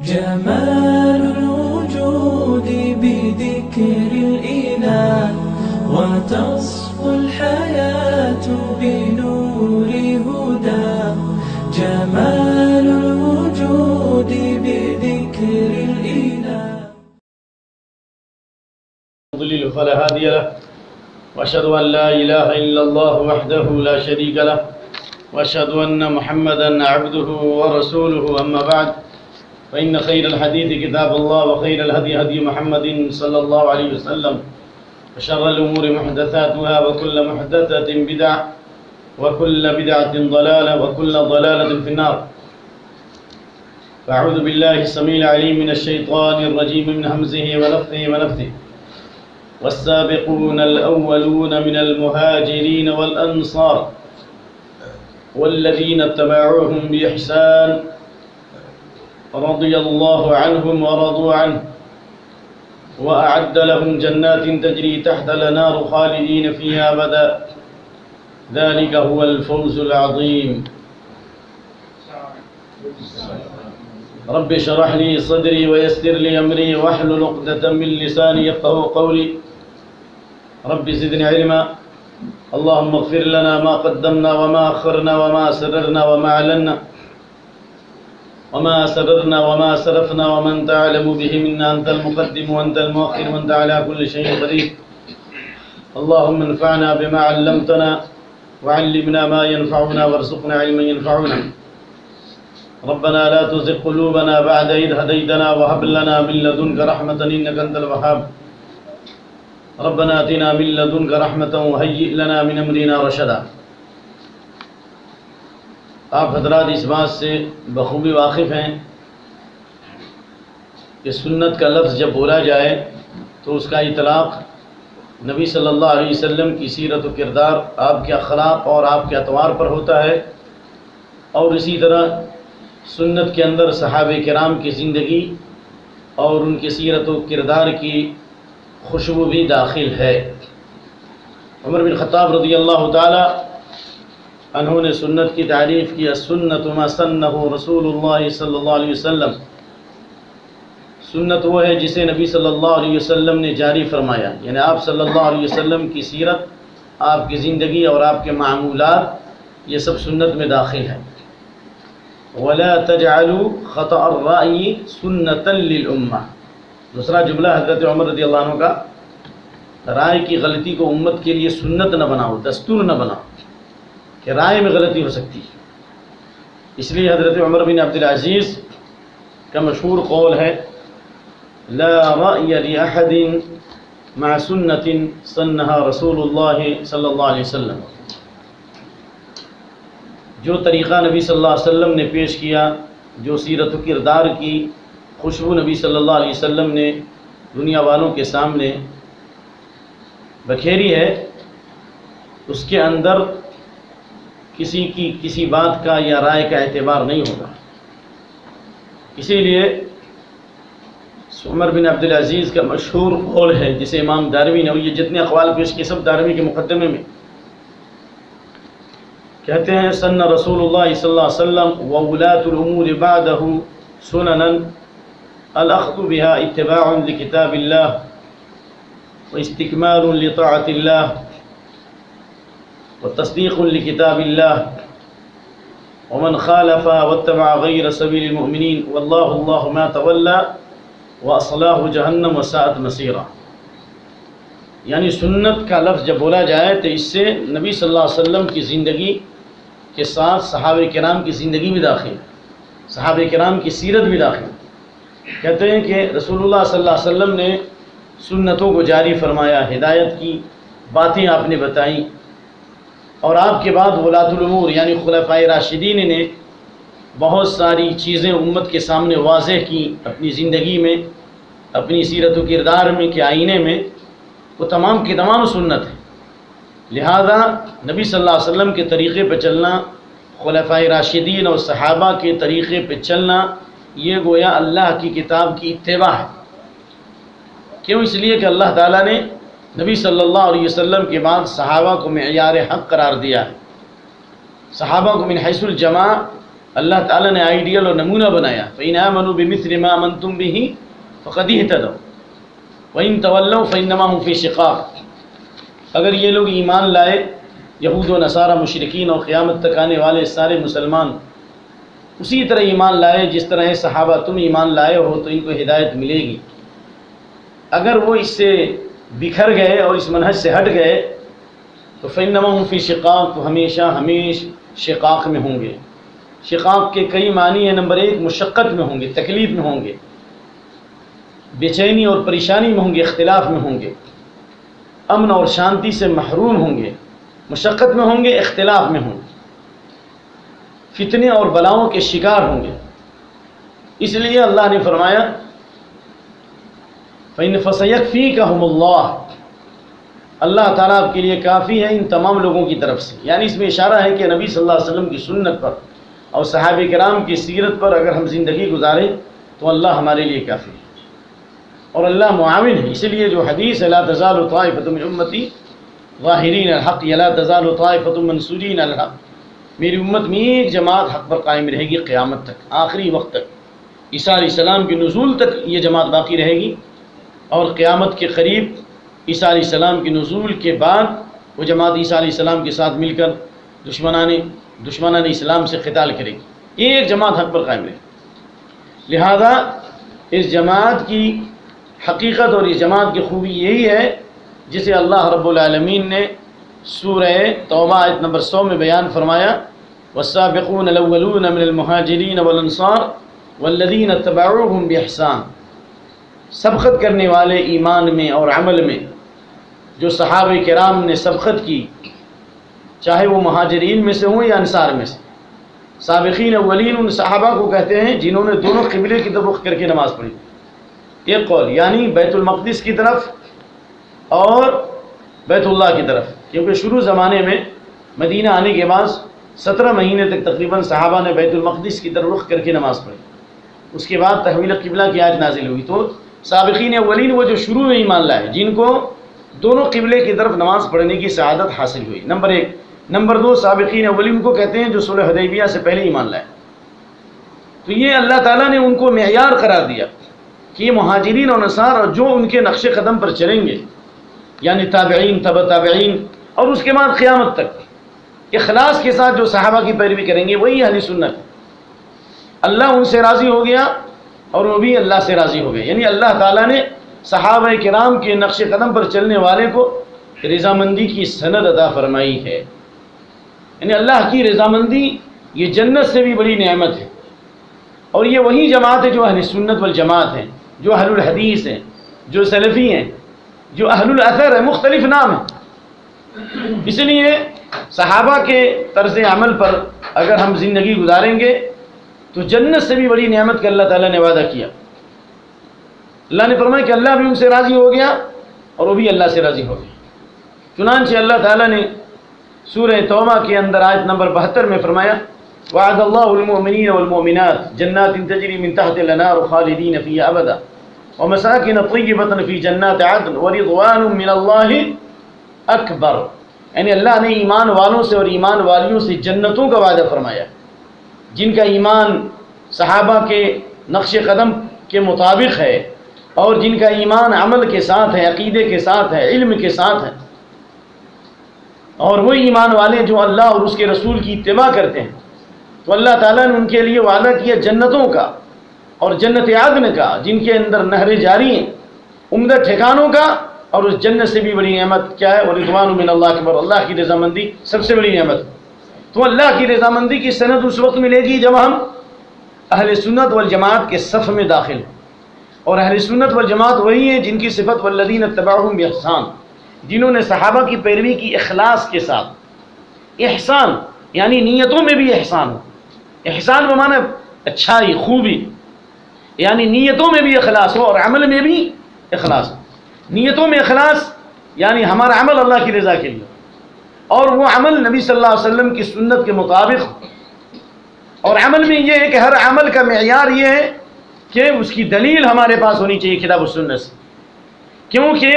جمال الوجود بذكر الإله وتصفو الحياة بنور هدى جمال الوجود بذكر الإله يضلل فلا هادي له وأشهد أن لا إله إلا الله وحده لا شريك له وأشهد أن محمدا عبده ورسوله أما بعد فإن خير الحديث كتاب الله وخير الهدي هدي محمد صلى الله عليه وسلم وشر الأمور محدثاتها وكل محدثة بدعة وكل بدعة ضلالة وكل ضلالة في النار. فأعوذ بالله السميع العليم من الشيطان الرجيم من همزه ونفثه ونفثه. والسابقون الأولون من المهاجرين والأنصار والذين اتبعوهم بإحسان رضي الله عنهم ورضوا عنه وأعد لهم جنات تجري تحت الأنهار خالدين فيها أبدا ذلك هو الفوز العظيم. رب اشرح لي صدري ويسر لي أمري واحلل عقدة من لساني يفقهوا قولي. رب زدني علما. اللهم اغفر لنا ما قدمنا وما أخرنا وما أسررنا وما أعلنا وما أسررنا وما أسرفنا وما أنت أعلم به منا أنت المقدم وأنت المؤخر وأنت على كل شيء قدير. اللهم انفعنا بما علمتنا وعلمنا ما ينفعنا وارزقنا علما ينفعنا. ربنا لا تزغ قلوبنا بعد إذ هديتنا وهب لنا من لدنك رحمة إنك أنت الوهاب. ربنا آتنا من لدنك رحمة وهيئ لنا من أمرنا رشدا. آپ حضرات اس بات سے بخوبی واقف ہیں کہ سنت کا لفظ جب بولا جائے تو اس کا اطلاق نبی صلی اللہ علیہ وسلم کی سیرت و کردار، آپ کے اخلاق اور آپ کے اطوار پر ہوتا ہے، اور اسی طرح سنت کے اندر صحابہ کرام کی زندگی اور ان کی سیرت و کردار کی خوشبو بھی داخل ہے. عمر بن خطاب رضی اللہ تعالی انہوں نے سنت کی تعریف کی السنۃ ما سنہ رسول اللہ صلی اللہ علیہ وسلم. سنت وہ ہے جسے نبی صلی اللہ علیہ وسلم نے جاری فرمایا، یعنی آپ صلی اللہ علیہ وسلم کی سیرت، آپ کی زندگی اور آپ کے معمولات، یہ سب سنت میں داخل ہیں. وَلَا تَجْعَلُوا خَطَأَ الرَّأْيِ سُنَّةً لِلْأُمَّةِ. دوسرا جملہ حضرت عمر رضی اللہ عنہ کا، رائے کی غلطی کو امت کے لیے سنت نہ بناؤ، دستور نہ بناؤ کہ رائے میں غلطی ہو سکتی ہے. اس لیے حضرت عمر بن عبد العزیز کا مشہور قول ہے لا رأی لأحد مع سنت سنہا رسول اللہ صلی اللہ علیہ وسلم. جو طریقہ نبی صلی اللہ علیہ وسلم نے پیش کیا، جو سیرت و کردار کی خوشبو نبی صلی اللہ علیہ وسلم نے دنیا والوں کے سامنے بکھیری ہے، اس کے اندر کسی کی کسی بات کا یا رائے کا اعتبار نہیں ہوگا. اسی لیے عمر بن عبد العزیز کا مشہور قول ہے جسے امام دارمی نے، اور یہ جتنے اقوال پیش کیے سب دارمی کے مقدمے میں کہتے ہیں سن رسول اللہ صلی اللہ علیہ وسلم وولاة الامور بعدہ سننا الاخذ بها اتباع لکتاب اللہ واستکمال لطاعت اللہ وتصدیق لکتاب اللہ ومن خالف واتبع غیر سبیل المؤمنین واللہ اللہ ما تولی واصلاح جہنم وساءت مصیرا. یعنی سنت کا لفظ جب بولا جائے تو اس سے نبی صلی اللہ علیہ وسلم کی زندگی کے ساتھ صحابہ کرام کی زندگی بھی داخل ہے، صحابہ کرام کی سیرت بھی داخل ہے. کہتے ہیں کہ رسول اللہ صلی اللہ علیہ وسلم نے سنتوں کو جاری فرمایا، ہدایت کی باتیں آپ نے بتائیں، اور آپ کے بعد ولاۃ الامور یعنی خلفائے راشدین نے بہت ساری چیزیں امت کے سامنے واضح کی اپنی زندگی میں، اپنی سیرت و کردار میں کہ آئینے میں، وہ تمام کے تمام سنت ہیں. لہذا نبی صلی اللہ علیہ وسلم کے طریقے پہ چلنا، خلفائے راشدین اور صحابہ کے طریقے پہ چلنا، یہ گویا اللہ کی کتاب کی اتباع ہے. کیوں؟ اس لیے کہ اللہ تعالیٰ نے نبی صلی اللہ علیہ وسلم کے بعد صحابہ کو معیار حق قرار دیا ہے. صحابہ کو من حیث الجماع اللہ تعالیٰ نے آئیڈیل اور نمونہ بنایا، فَإِنْ آمَنُوا بِمِثْلِ مَا آمَنْتُمْ بِهِ فَقَدِ اهْتَدَوْا وَإِنْ تَوَلَّوْا فَإِنَّمَا هُمْ فِي شِقَاقٍ۔ اگر یہ لوگ ایمان لائے، یہود و نصارہ مشرکین اور قیامت تک آنے والے سارے مسلمان اسی طرح ایمان لائے جس طرح صحابہ تم ایمان لائے ہو تو ان کو ہدایت ملے گی۔ اگر وہ اس سے بکھر گئے اور اس منہج سے ہٹ گئے تو فإنما هم فی شقاق، تو ہمیشہ شقاق میں ہوں گے۔ شقاق کے کئی معنی ہیں۔ نمبر 1 مشقت میں ہوں گے، تکلیف میں ہوں گے، بے چینی اور پریشانی میں ہوں گے، اختلاف میں ہوں گے، امن اور شانتی سے محروم ہوں گے، مشقت میں ہوں گے، اختلاف میں ہوں گے، فتنے اور بلاؤں کے شکار ہوں گے۔ اس لیے اللہ نے فرمایا فَإِنْ فَسَيَكْفِيكَهُمُ اللَّهُ، اللہ تعالیٰ آپ کے لیے کافی ہے ان تمام لوگوں کی طرف سے۔ یعنی اس میں اشارہ ہے کہ نبی صلی اللہ علیہ وسلم کی سنت پر اور صحابہ کرام کی سیرت پر اگر ہم زندگی گزاریں تو اللہ ہمارے لیے کافی ہے اور اللہ معاون ہے۔ اسی لیے جو حدیث ہے لا تزال طائفۃ من امتی ظاہرین الحق یا لا تزال طائفۃ منصورین الحق، میری امت میں ایک جماعت حق پر قائم رہے گی قیامت تک، آخری وقت تک، عیسیٰ علیہ السلام کے نزول تک یہ جماعت باقی رہے گی، اور قیامت کے قریب عیسیٰ علیہ السلام کے نزول کے بعد وہ جماعت عیسیٰ علیہ السلام کے ساتھ مل کر دشمنان اسلام سے قتال کرے گی، ایک جماعت حق پر قائم رہے گی۔ لہذا اس جماعت کی حقیقت اور اس جماعت کی خوبی یہی ہے جسے اللہ رب العالمین نے سورہ توبہ آیت نمبر 100 میں بیان فرمایا، والسابقون الاولون من المہاجرین والانصار والذین اتبعوهم بإحسان، سبقت کرنے والے ایمان میں اور عمل میں جو صحابہ کرام نے سبقت کی، چاہے وہ مہاجرین میں سے ہوں یا انصار میں سے۔ سابقین اولین ان صحابہ کو کہتے ہیں جنہوں نے دونوں قبلے کی طرف رخ کر کے نماز پڑھی، ایک قول یعنی بیت المقدس کی طرف اور بیت اللہ کی طرف، کیونکہ شروع زمانے میں مدینہ آنے کے بعد 17 مہینے تک تقریباً صحابہ نے بیت المقدس کی طرف رخ کر کے نماز پڑھی، اس کے بعد تحویل قبلہ کی آیت نازل ہوئی۔ تو سابقین اولین وہ جو شروع میں ایمان لائے، جن کو دونوں قبلے کی طرف نماز پڑھنے کی سعادت حاصل ہوئی، نمبر 1۔ نمبر 2 سابقین اولین کو کہتے ہیں جو صلح حدیبیہ سے پہلے ایمان لائے۔ تو یہ اللہ تعالیٰ نے ان کو معیار قرار دیا کہ یہ مہاجرین اور انصار اور جو ان کے نقش قدم پر چلیں گے، یعنی تابعین، تبع تابعین، اور اس کے بعد قیامت تک اخلاص کے ساتھ جو صحابہ کی پیروی کریں گے وہی اہل سنت۔ اللہ ان سے راضی ہو گیا اور وہ بھی اللہ سے راضی ہو گئے، یعنی اللہ تعالیٰ نے صحابہ کرام کے نقش قدم پر چلنے والے کو رضامندی کی سند عطا فرمائی ہے۔ یعنی اللہ کی رضامندی یہ جنت سے بھی بڑی نعمت ہے، اور یہ وہی جماعت ہے جو اہل سنت والجماعت ہیں، جو اہل الحدیث ہیں، جو سلفی ہیں، جو اہل الاثر ہیں، مختلف نام ہیں۔ اس لیے صحابہ کے طرز عمل پر اگر ہم زندگی گزاریں گے تو جنت سے بھی بڑی نعمت کا اللہ تعالیٰ نے وعدہ کیا۔ اللہ نے فرمایا کہ اللہ بھی ان سے راضی ہو گیا اور وہ بھی اللہ سے راضی ہو گیا۔ چنانچہ اللہ تعالیٰ نے سورہ توبہ کے اندر آیت نمبر 72 میں فرمایا وعد اللہ المؤمنین والمؤمنات جنات تجری من تحت الانہار خالدین فیہا ابدا ومساکن طیبۃ فی جنات عدن ورضوان من اللہ اکبر، یعنی اللہ نے ایمان والوں سے اور ایمان والیوں سے جنتوں کا وعدہ فرمایا جن کا ایمان صحابہ کے نقش قدم کے مطابق ہے اور جن کا ایمان عمل کے ساتھ ہے، عقیدے کے ساتھ ہے، علم کے ساتھ ہے، اور وہ ایمان والے جو اللہ اور اس کے رسول کی اتباع کرتے ہیں، تو اللہ تعالیٰ نے ان کے لیے وعدہ کیا جنتوں کا اور جنت عدن کا جن کے اندر نہریں جاری ہیں، عمدہ ٹھکانوں کا، اور اس جنت سے بھی بڑی نعمت کیا ہے؟ ورضوان من اللہ اکبر، اللہ کی رضامندی سب سے بڑی نعمت۔ تو اللہ کی رضامندی کی سند اس وقت ملے گی جب ہم اہل سنت والجماعت کے صف میں داخل ہیں، اور اہل سنت والجماعت وہی ہیں جن کی صفت والذین اتبعوهم بإحسان، جنہوں نے صحابہ کی پیروی کی اخلاص کے ساتھ۔ احسان یعنی نیتوں میں بھی احسان ہو، احسان بمعنی اچھائی، خوبی، یعنی نیتوں میں بھی اخلاص ہو اور عمل میں بھی اخلاص ہو۔ نیتوں میں اخلاص یعنی ہمارا عمل اللہ کی رضا کے لیے، اور وہ عمل نبی صلی اللہ علیہ وسلم کی سنت کے مطابق، اور عمل میں یہ ہے کہ ہر عمل کا معیار یہ ہے کہ اس کی دلیل ہمارے پاس ہونی چاہیے کتاب و سنت سے، کیونکہ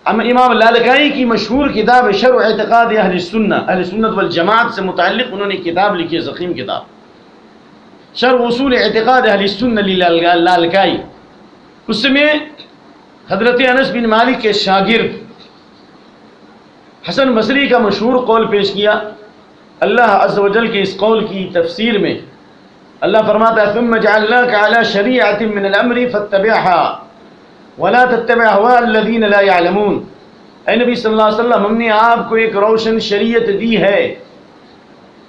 امام لالکائی کی مشہور کتاب شرح اعتقاد اہل السنہ، اہل سنت والجماعت سے متعلق انہوں نے کتاب لکھی ہے، ضخیم کتاب، شرح اصول اعتقاد اہل السنہ لالکائی۔ اس میں حضرت انس بن مالک کے شاگرد حسن بصری کا مشہور قول پیش کیا۔ اللہ عز و جل کے اس قول کی تفسیر میں اللہ فرماتا ہے ثم جعلناک علی شریعۃ من الامر فاتبعها ولا تتبع اهواء الذین لا يعلمون۔ اے نبی صلی اللہ علیہ وسلم، ہم نے آپ کو ایک روشن شریعت دی ہے،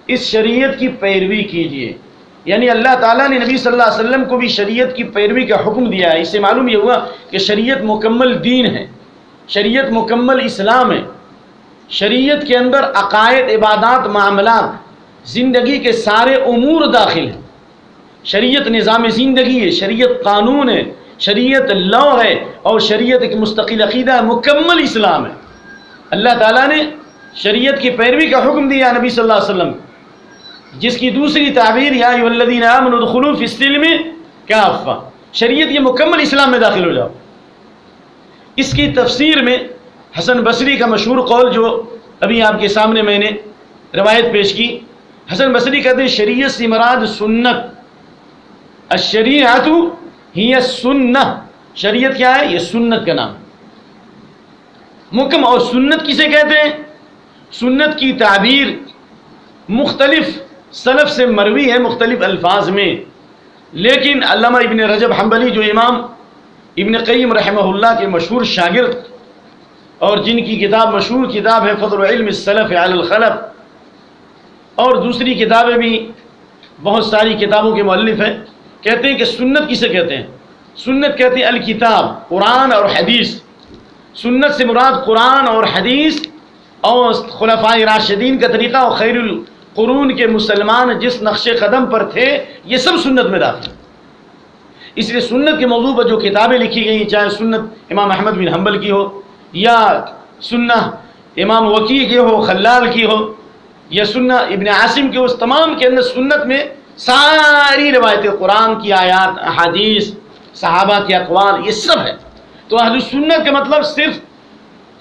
اس شریعت کی پیروی کیجیے۔ یعنی اللہ تعالیٰ نے نبی صلی اللہ علیہ وسلم کو بھی شریعت کی پیروی کا حکم دیا ہے۔ اس سے معلوم یہ ہوا کہ شریعت مکمل دین ہے، شریعت مکمل اسلام ہے، شریعت کے اندر عقائد، عبادات، معاملات، زندگی کے سارے امور داخل ہیں۔ شریعت نظام زندگی ہے، شریعت قانون ہے، شریعت لا ہے، اور شریعت ایک مستقل عقیدہ ہے، مکمل اسلام ہے۔ اللہ تعالیٰ نے شریعت کی پیروی کا حکم دیا نبی صلی اللہ علیہ وسلم، جس کی دوسری تعبیر یا ایھا الذین آمنوا ادخلوا فی السلم کافہ، شریعت یہ مکمل اسلام میں داخل ہو جاؤ۔ اس کی تفسیر میں حسن بصری کا مشہور قول جو ابھی آپ کے سامنے میں نے روایت پیش کی، حسن بصری کہتے ہیں شریعت سے مراد سنت، الشریعۃ ہی السنہ، شریعت کیا ہے؟ یہ سنت کا نام مکمل۔ اور سنت کسے کہتے ہیں؟ سنت کی تعبیر مختلف سلف سے مروی ہے مختلف الفاظ میں، لیکن علامہ ابن رجب حنبلی جو امام ابن قیم رحمہ اللہ کے مشہور شاگرد اور جن کی کتاب مشہور کتاب ہے فضل علم السلف علی الخلف، اور دوسری کتابیں بھی بہت ساری کتابوں کے مؤلف ہیں، کہتے ہیں کہ سنت کسے کہتے ہیں؟ سنت کہتے ہیں الکتاب، قرآن اور حدیث۔ سنت سے مراد قرآن اور حدیث اور خلفائے راشدین کا طریقہ اور خیر القرون کے مسلمان جس نقش قدم پر تھے، یہ سب سنت میں داخل۔ اس لیے سنت کے موضوع پر جو کتابیں لکھی گئی، چاہے سنت امام احمد بن حنبل کی ہو، یا سنہ امام وکیع کی ہو، خلال کی ہو، یا سنہ ابن عاصم کی ہو، اس تمام کے اندر سنت میں ساری روایتیں، قرآن کی آیات، احادیث، صحابہ کے اقوال، یہ سب ہے۔ تو اہل سنت کا مطلب صرف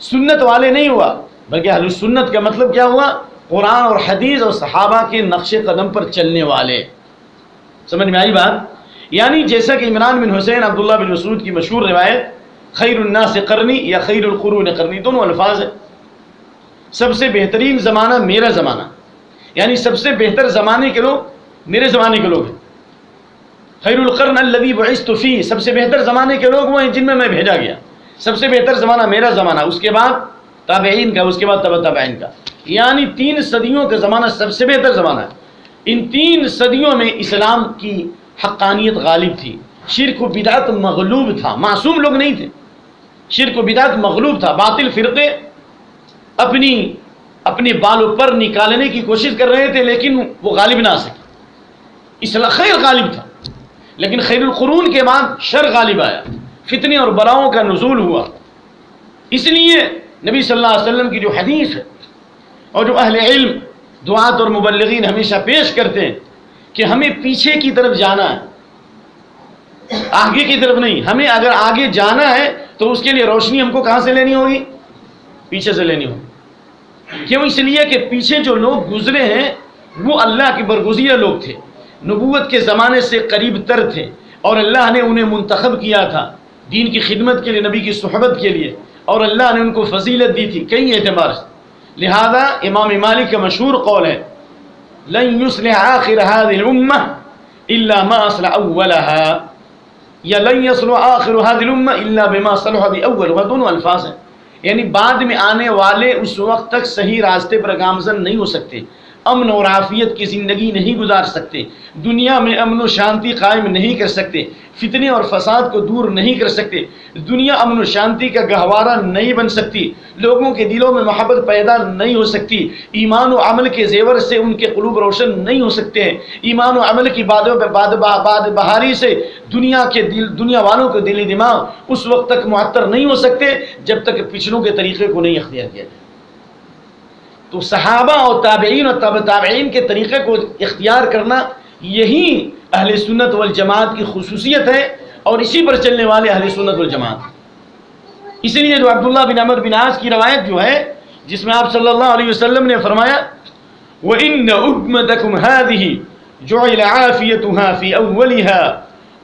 سنت والے نہیں ہوا، بلکہ اہل سنت کا مطلب کیا ہوا؟ قرآن اور حدیث اور صحابہ کے نقش قدم پر چلنے والے۔ سمجھ میں آئی بات؟ یعنی جیسا کہ عمران بن حسین عبداللہ بن مسعود کی مشہور روایت خیر الناس قرنی یا خیر القرون قرنی، دونوں الفاظ ہیں، سب سے بہترین زمانہ میرا زمانہ، یعنی سب سے بہتر زمانے کے لوگ میرے زمانے کے لوگ ہیں۔ خیر القرن الذی بعثت فیہ، سب سے بہتر زمانے کے لوگ وہ ہیں جن میں میں بھیجا گیا۔ سب سے بہتر زمانہ میرا زمانہ، اس کے بعد تابعین کا، اس کے بعد تبع تابعین کا، یعنی 3 صدیوں کا زمانہ سب سے بہتر زمانہ ہے۔ ان 3 صدیوں میں اسلام کی حقانیت غالب تھی، شرک و بدعت مغلوب تھا، معصوم لوگ نہیں تھے، شرک و بدعت مغلوب تھا، باطل فرقے اپنے بالوں پر نکالنے کی کوشش کر رہے تھے، لیکن وہ غالب نہ آ سکے۔ اسلام خیر غالب تھا، لیکن خیر القرون کے بعد شر غالب آیا، فتنے اور بلاؤں کا نزول ہوا۔ اس لیے نبی صلی اللہ علیہ وسلم کی جو حدیث ہے اور جو اہل علم، دعات اور مبلغین ہمیشہ پیش کرتے ہیں کہ ہمیں پیچھے کی طرف جانا ہے، آگے کی طرف نہیں۔ ہمیں اگر آگے جانا ہے تو اس کے لیے روشنی ہم کو کہاں سے لینی ہوگی؟ پیچھے سے لینی ہوگی۔ کیوں؟ اس لیے کہ پیچھے جو لوگ گزرے ہیں وہ اللہ کے برگزیدہ لوگ تھے، نبوت کے زمانے سے قریب تر تھے، اور اللہ نے انہیں منتخب کیا تھا دین کی خدمت کے لیے، نبی کی صحبت کے لیے، اور اللہ نے ان کو فضیلت دی تھی کئی اعتبار سے۔ لہذا امام مالک کا مشہور قول ہے لن يصلح آخر هذه الامة الا ما اصلح اولها، یا لن يصلح آخر هذه الامة الا بما صلح باولها، دونوں الفاظ ہیں، یعنی بعد میں آنے والے اس وقت تک صحیح راستے پر گامزن نہیں ہو سکتے، امن اور عافیت کی زندگی نہیں گزار سکتے، دنیا میں امن و شانتی قائم نہیں کر سکتے، فتنے اور فساد کو دور نہیں کر سکتے، دنیا امن و شانتی کا گہوارہ نہیں بن سکتی، لوگوں کے دلوں میں محبت پیدا نہیں ہو سکتی، ایمان و عمل کے زیور سے ان کے قلوب روشن نہیں ہو سکتے ہیں، ایمان و عمل کی باد بہاری سے دنیا والوں کے دلی دماغ اس وقت تک معطر نہیں ہو سکتے جب تک پچھلوں کے طریقے کو نہیں اختیار کیا جائے۔ تو صحابہ اور تابعین اور تبع تابعین کے طریقے کو اختیار کرنا یہی اہل سنت والجماعت کی خصوصیت ہے، اور اسی پر چلنے والے اہل سنت والجماعت۔ اسی لیے جو عبداللہ بن عمرو بن عاص کی روایت جو ہے جس میں آپ صلی اللہ علیہ وسلم نے فرمایا وَإِنَّ أُمَّتَكُمْ هَذِهِ جُعِلَ عَافِيَتُهَا فِي أَوَّلِهَا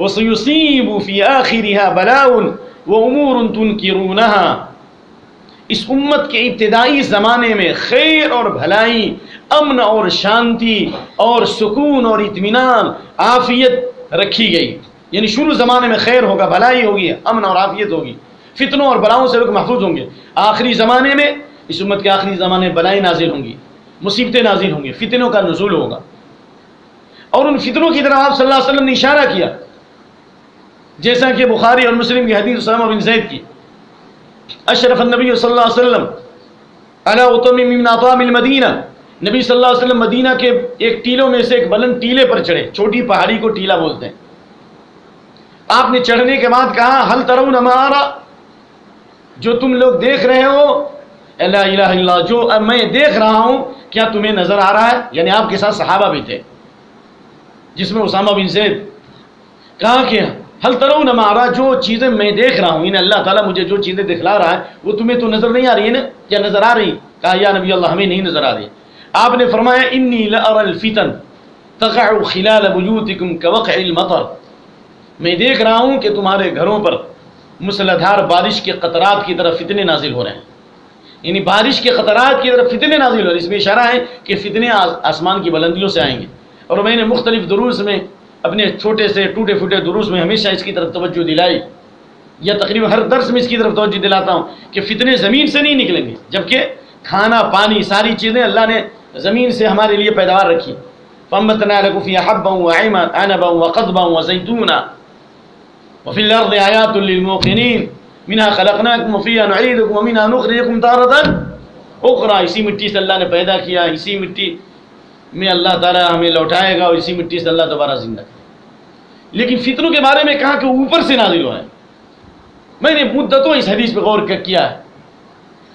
وَسَيُصِيبُ فِي آخِرِهَا بَلَاءٌ وَأُمُورٌ تُنْكِرُونَهَا، اس امت کے ابتدائی زمانے میں خیر اور بھلائی، امن اور شانتی اور سکون اور اطمینان، عافیت رکھی گئی، یعنی شروع زمانے میں خیر ہوگا، بھلائی ہوگی، امن اور عافیت ہوگی، فتنوں اور بلاؤں سے لوگ محفوظ ہوں گے۔ آخری زمانے میں، اس امت کے آخری زمانے میں بلائیں نازل ہوں گی، مصیبتیں نازل ہوں گی، فتنوں کا نزول ہوگا، اور ان فتنوں کی طرف آپ صلی اللہ علیہ وسلم نے اشارہ کیا، جیسا کہ بخاری اور مسلم کی حدیث اسامہ بن زید کی، اشرف النبی صلی اللہ علیہ وسلم علی اطم من اطام المدینہ، نبی صلی اللہ علیہ وسلم مدینہ کے ایک ٹیلوں میں سے ایک بلند ٹیلے پر چڑھے، چھوٹی پہاڑی کو ٹیلا بولتے ہیں۔ آپ نے چڑھنے کے بعد کہا حل ترون ما ارى، جو تم لوگ دیکھ رہے ہو، لا الہ الا اللہ، جو میں دیکھ رہا ہوں کیا تمہیں نظر آ رہا ہے؟ یعنی آپ کے ساتھ صحابہ بھی تھے جس میں اسامہ بن زید، کہا کہ حل ترون ما ارى، جو چیزیں میں دیکھ رہا ہوں، یعنی اللہ تعالیٰ مجھے جو چیزیں دکھلا رہا ہے وہ تمہیں تو نظر نہیں آ رہی ہے نا؟ کیا نظر آ رہی؟ کہا یا نبی اللہ ہمیں نہیں نظر آ رہی۔ آپ نے فرمایا انی لأرى الفتن تقع خلال بیوتکم كوقع المطر، میں دیکھ رہا ہوں کہ تمہارے گھروں پر مسلدھار بارش کے قطرات کی طرف فتنے نازل ہو رہے ہیں، یعنی بارش کے قطرات کی طرف فتنے نازل ہو رہے ہیں۔ اس میں اشارہ ہے کہ فتنے آسمان کی بلندیوں سے آئیں گے، اور میں نے مختلف دروس میں، اپنے چھوٹے سے ٹوٹے پھوٹے دروس میں ہمیشہ اس کی طرف توجہ دلائی، یا تقریباً ہر درس میں اس کی طرف توجہ دلاتا ہوں کہ فتنے زمین سے نہیں نکلیں گے، جبکہ کھانا پانی ساری چیزیں اللہ نے زمین سے ہمارے لیے پیداوار رکھی۔ فَأَنبَتْنَا لَكُمْ فِيهَا حَبًّا وَعِنَبًا وَقَضْبًا وَزَيْتُونًا وَفِي الْأَرْضِ آيَاتٌ لِّلْمُوقِنِينَ مِنْهَا خَلَقْنَاكُمْ وَفِيهَا نُعِيدُكُمْ وَمِنْهَا نُخْرِجُكُمْ تَارَةً أُخْرَىٰ، اسی مٹی سے اللہ نے پیدا کیا، اسی مٹی میں اللہ تعالیٰ ہمیں لوٹائے گا، اور اسی مٹی سے اللہ دوبارہ زندہ کرے گا۔ لیکن فتنوں کے بارے میں کہا کہ اوپر سے نازل ہو رہے ہیں۔ میں نے مدتوں اس حدیث پہ غور کیا ہے،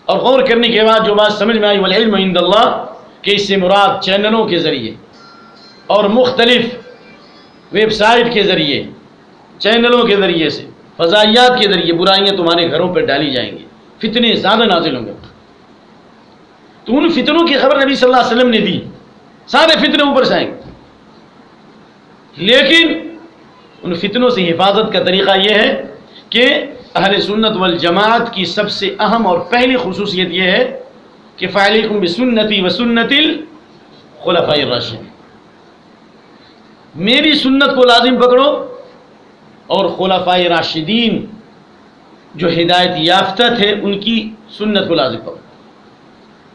اور غور کرنے کے بعد جو بات سمجھ میں آئی والعلم عند اللہ، کہ اس سے مراد چینلوں کے ذریعے اور مختلف ویب سائٹ کے ذریعے، چینلوں کے ذریعے سے، فضائیات کے ذریعے برائیاں تمہارے گھروں پر ڈالی جائیں گی، فتنے زیادہ نازل ہوں گے۔ تو ان فتنوں کی خبر نبی صلی اللہ علیہ وسلم نے دی، سارے فتنے اوپر سے آئیں گے، لیکن ان فتنوں سے حفاظت کا طریقہ یہ ہے کہ اہل سنت والجماعت کی سب سے اہم اور پہلی خصوصیت یہ ہے کہ فعلیکم بسنتی وسنت الخلفاء الراشدین، میری سنت کو لازم پکڑو، اور خلفاء راشدین جو ہدایت یافتہ تھے ان کی سنت کو لازم پکڑو،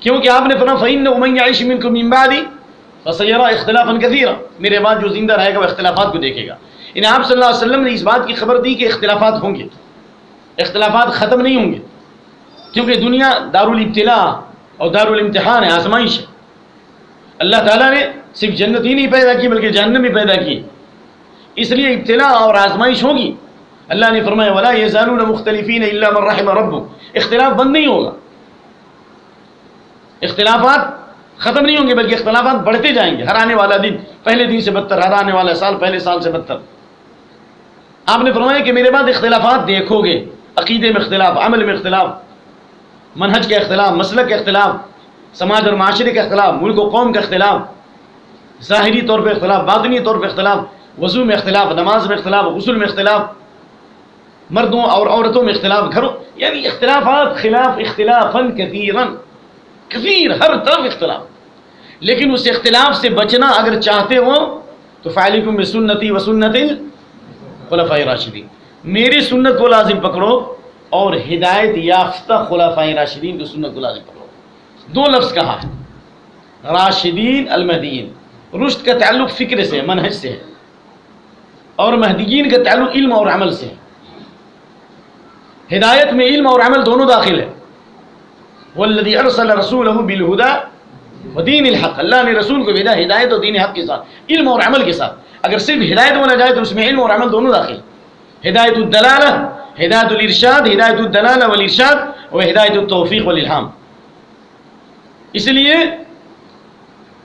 کیونکہ آپ نے فرمایا فَإِنَّهُ مَن يَعِشْ مِنكُم مِّن بَعْدِي فَسَيَرَىٰ اخْتِلَافًا كَثِيرًا، میرے بعد جو زندہ رہے گا وہ اختلافات کو دیکھے گا۔ انہیں آپ صلی اللہ علیہ وسلم نے اس بات کی خبر دی کہ اختلافات ہوں گے، اختلافات ختم نہیں ہوں گے، کیونکہ دنیا دارالابتلاء اور دارالامتحان ہے، آزمائش ہے۔ اللہ تعالیٰ نے صرف جنت ہی نہیں پیدا کی بلکہ جہنم بھی پیدا کی، اس لیے ابتلاء اور آزمائش ہوگی۔ اللہ نے فرمایا وَلَا يَزَالُونَ مُخْتَلِفِينَ إِلَّا مَن رَحِمَ رَبُّكَ، اختلاف بند نہیں ہوگا، اختلافات ختم نہیں ہوں گے بلکہ اختلافات بڑھتے جائیں گے، ہر آنے والا دن پہلے دن سے بدتر، ہر آنے والا سال پہلے سال سے بدتر۔ آپ نے فرمایا کہ میرے بعد اختلافات دیکھو گے، عقیدے میں اختلاف، عمل میں اختلاف، منہج کا اختلاف، مسلک کا اختلاف، سماج اور معاشرے کا اختلاف، ملک و قوم کا اختلاف، ظاہری طور پہ اختلاف، باطنی طور پہ اختلاف، وضو میں اختلاف، نماز میں اختلاف، غسل میں اختلاف، مردوں اور عورتوں میں اختلاف، گھروں، یعنی اختلافات خلاف اختلافاً کثیراً، کثیر، ہر طرف اختلاف۔ لیکن اس اختلاف سے بچنا اگر چاہتے ہو تو فعلیکم بسنتی وسنت الخلفاء الراشدین، میری سنت کو لازم پکڑو اور ہدایت یافتہ خلفاء راشدین کی سنت کو لازم پکڑو۔ دو لفظ کہا ہے، راشدین المہدیین، رشد کا تعلق فکر سے، منہج سے ہے، اور مہدیین کا تعلق علم اور عمل سے ہے۔ ہدایت میں علم اور عمل دونوں داخل ہے۔ والذی ارسل رسولہ بالہدی ودین الحق، اللہ نے رسول کو بھیجا ہدایت اور دین حق کے ساتھ، علم اور عمل کے ساتھ۔ اگر صرف ہدایت ہونا جائے تو اس میں علم اور عمل دونوں داخل، ہدایت الدلالہ، ہدایت الارشاد، ہدایت الدلالہ والارشاد، و ہدایت التوفیق والالہام۔ اس لیے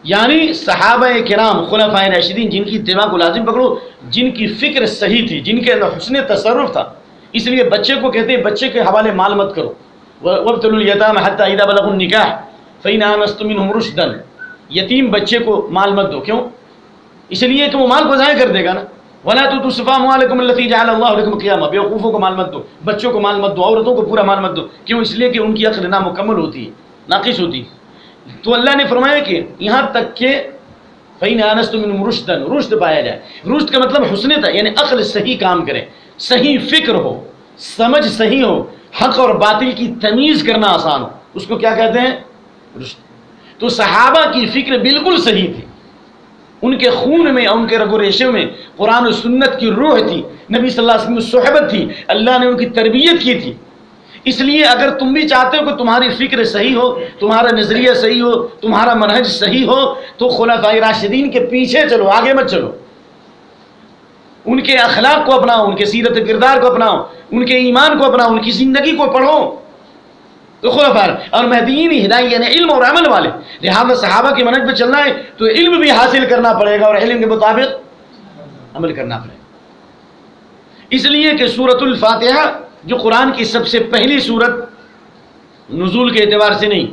یعنی صحابہ کرام خلفاء راشدین جن کی اتباع کو لازم پکڑو، جن کی فکر صحیح تھی، جن کے اندر حسن تصرف تھا، اس لیے بچے کو کہتے ہیں بچے کے حوالے مال مت کرو، وابتلوا اليتامى حتى اذا بلغوا النکاح فإن آنستم منهم رشدا، یتیم بچے کو مال مت دو، کیوں؟ اس لیے کہ وہ مال کو ضائع کر دے گا نا. ولا تؤتوا السفهاء أموالكم التي جعل الله لكم قياما، بیوقوفوں کو مال مت دو، بچوں کو مال مت دو، عورتوں کو پورا مال مت دو، کیوں؟ اس لیے کہ ان کی عقل نامکمل ہوتی ہے، ناقص ہوتی ہے. تو اللہ نے فرمایا کہ یہاں تک کہ فإن آنستم منهم رشدا، رشد پایا جائے. رشد کا مطلب حسن تھا، یعنی عقل صحیح کام کرے، صحیح فکر ہو، سمجھ صحیح ہو، حق اور باطل کی تمیز کرنا آسان ہو، اس کو کیا کہتے ہیں؟ رشد. تو صحابہ کی فکر بالکل صحیح تھی، ان کے خون میں، ان کے رگ و ریشوں میں قرآن و سنت کی روح تھی، نبی صلی اللہ علیہ وسلم کی صحبت تھی، اللہ نے ان کی تربیت کی تھی. اس لیے اگر تم بھی چاہتے ہو کہ تمہاری فکر صحیح ہو، تمہارا نظریہ صحیح ہو، تمہارا منہج صحیح ہو، تو خلفائے راشدین کے پیچھے چلو، آگے مت چلو. ان کے اخلاق کو اپناؤ، ان کے سیرت کردار کو اپناؤ، ان کے ایمان کو اپناؤ، ان کی زندگی کو پڑھو. تو خلفاء اور مہدیین ہدایت یعنی علم اور عمل والے، لہذا صحابہ کے منہج پہ چلنا ہے تو علم بھی حاصل کرنا پڑے گا اور علم کے مطابق عمل کرنا پڑے گا. اس لیے کہ سورۃ الفاتحہ جو قرآن کی سب سے پہلی سورت، نزول کے اعتبار سے نہیں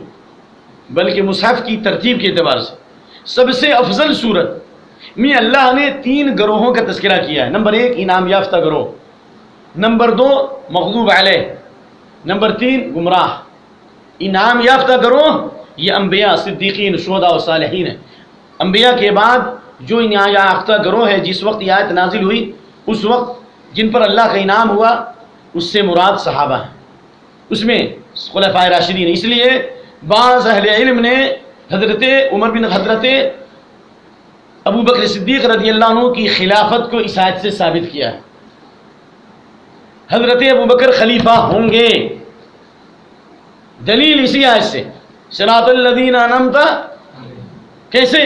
بلکہ مصحف کی ترتیب کے اعتبار سے سب سے افضل سورت میں اللہ نے 3 گروہوں کا تذکرہ کیا ہے. نمبر 1 انعام یافتہ گروہ، نمبر 2 مغضوب علیہ، نمبر 3 گمراہ. انعام یافتہ گروہ یہ انبیاء، صدیقین، شہداء و صالحین ہیں. انبیاء کے بعد جو انعام یافتہ گروہ ہے، جس وقت یہ آیت نازل ہوئی اس وقت جن پر اللہ کا انعام ہوا اس سے مراد صحابہ ہیں، اس میں خلفائے راشدین. اس لیے بعض اہل علم نے حضرت عمر بن حضرت ابو بکر صدیق رضی اللہ عنہ کی خلافت کو اس آیت سے ثابت کیا ہے. حضرت ابو بکر خلیفہ ہوں گے، دلیل اسی آیت سے، صراط الذین انعمت. کیسے؟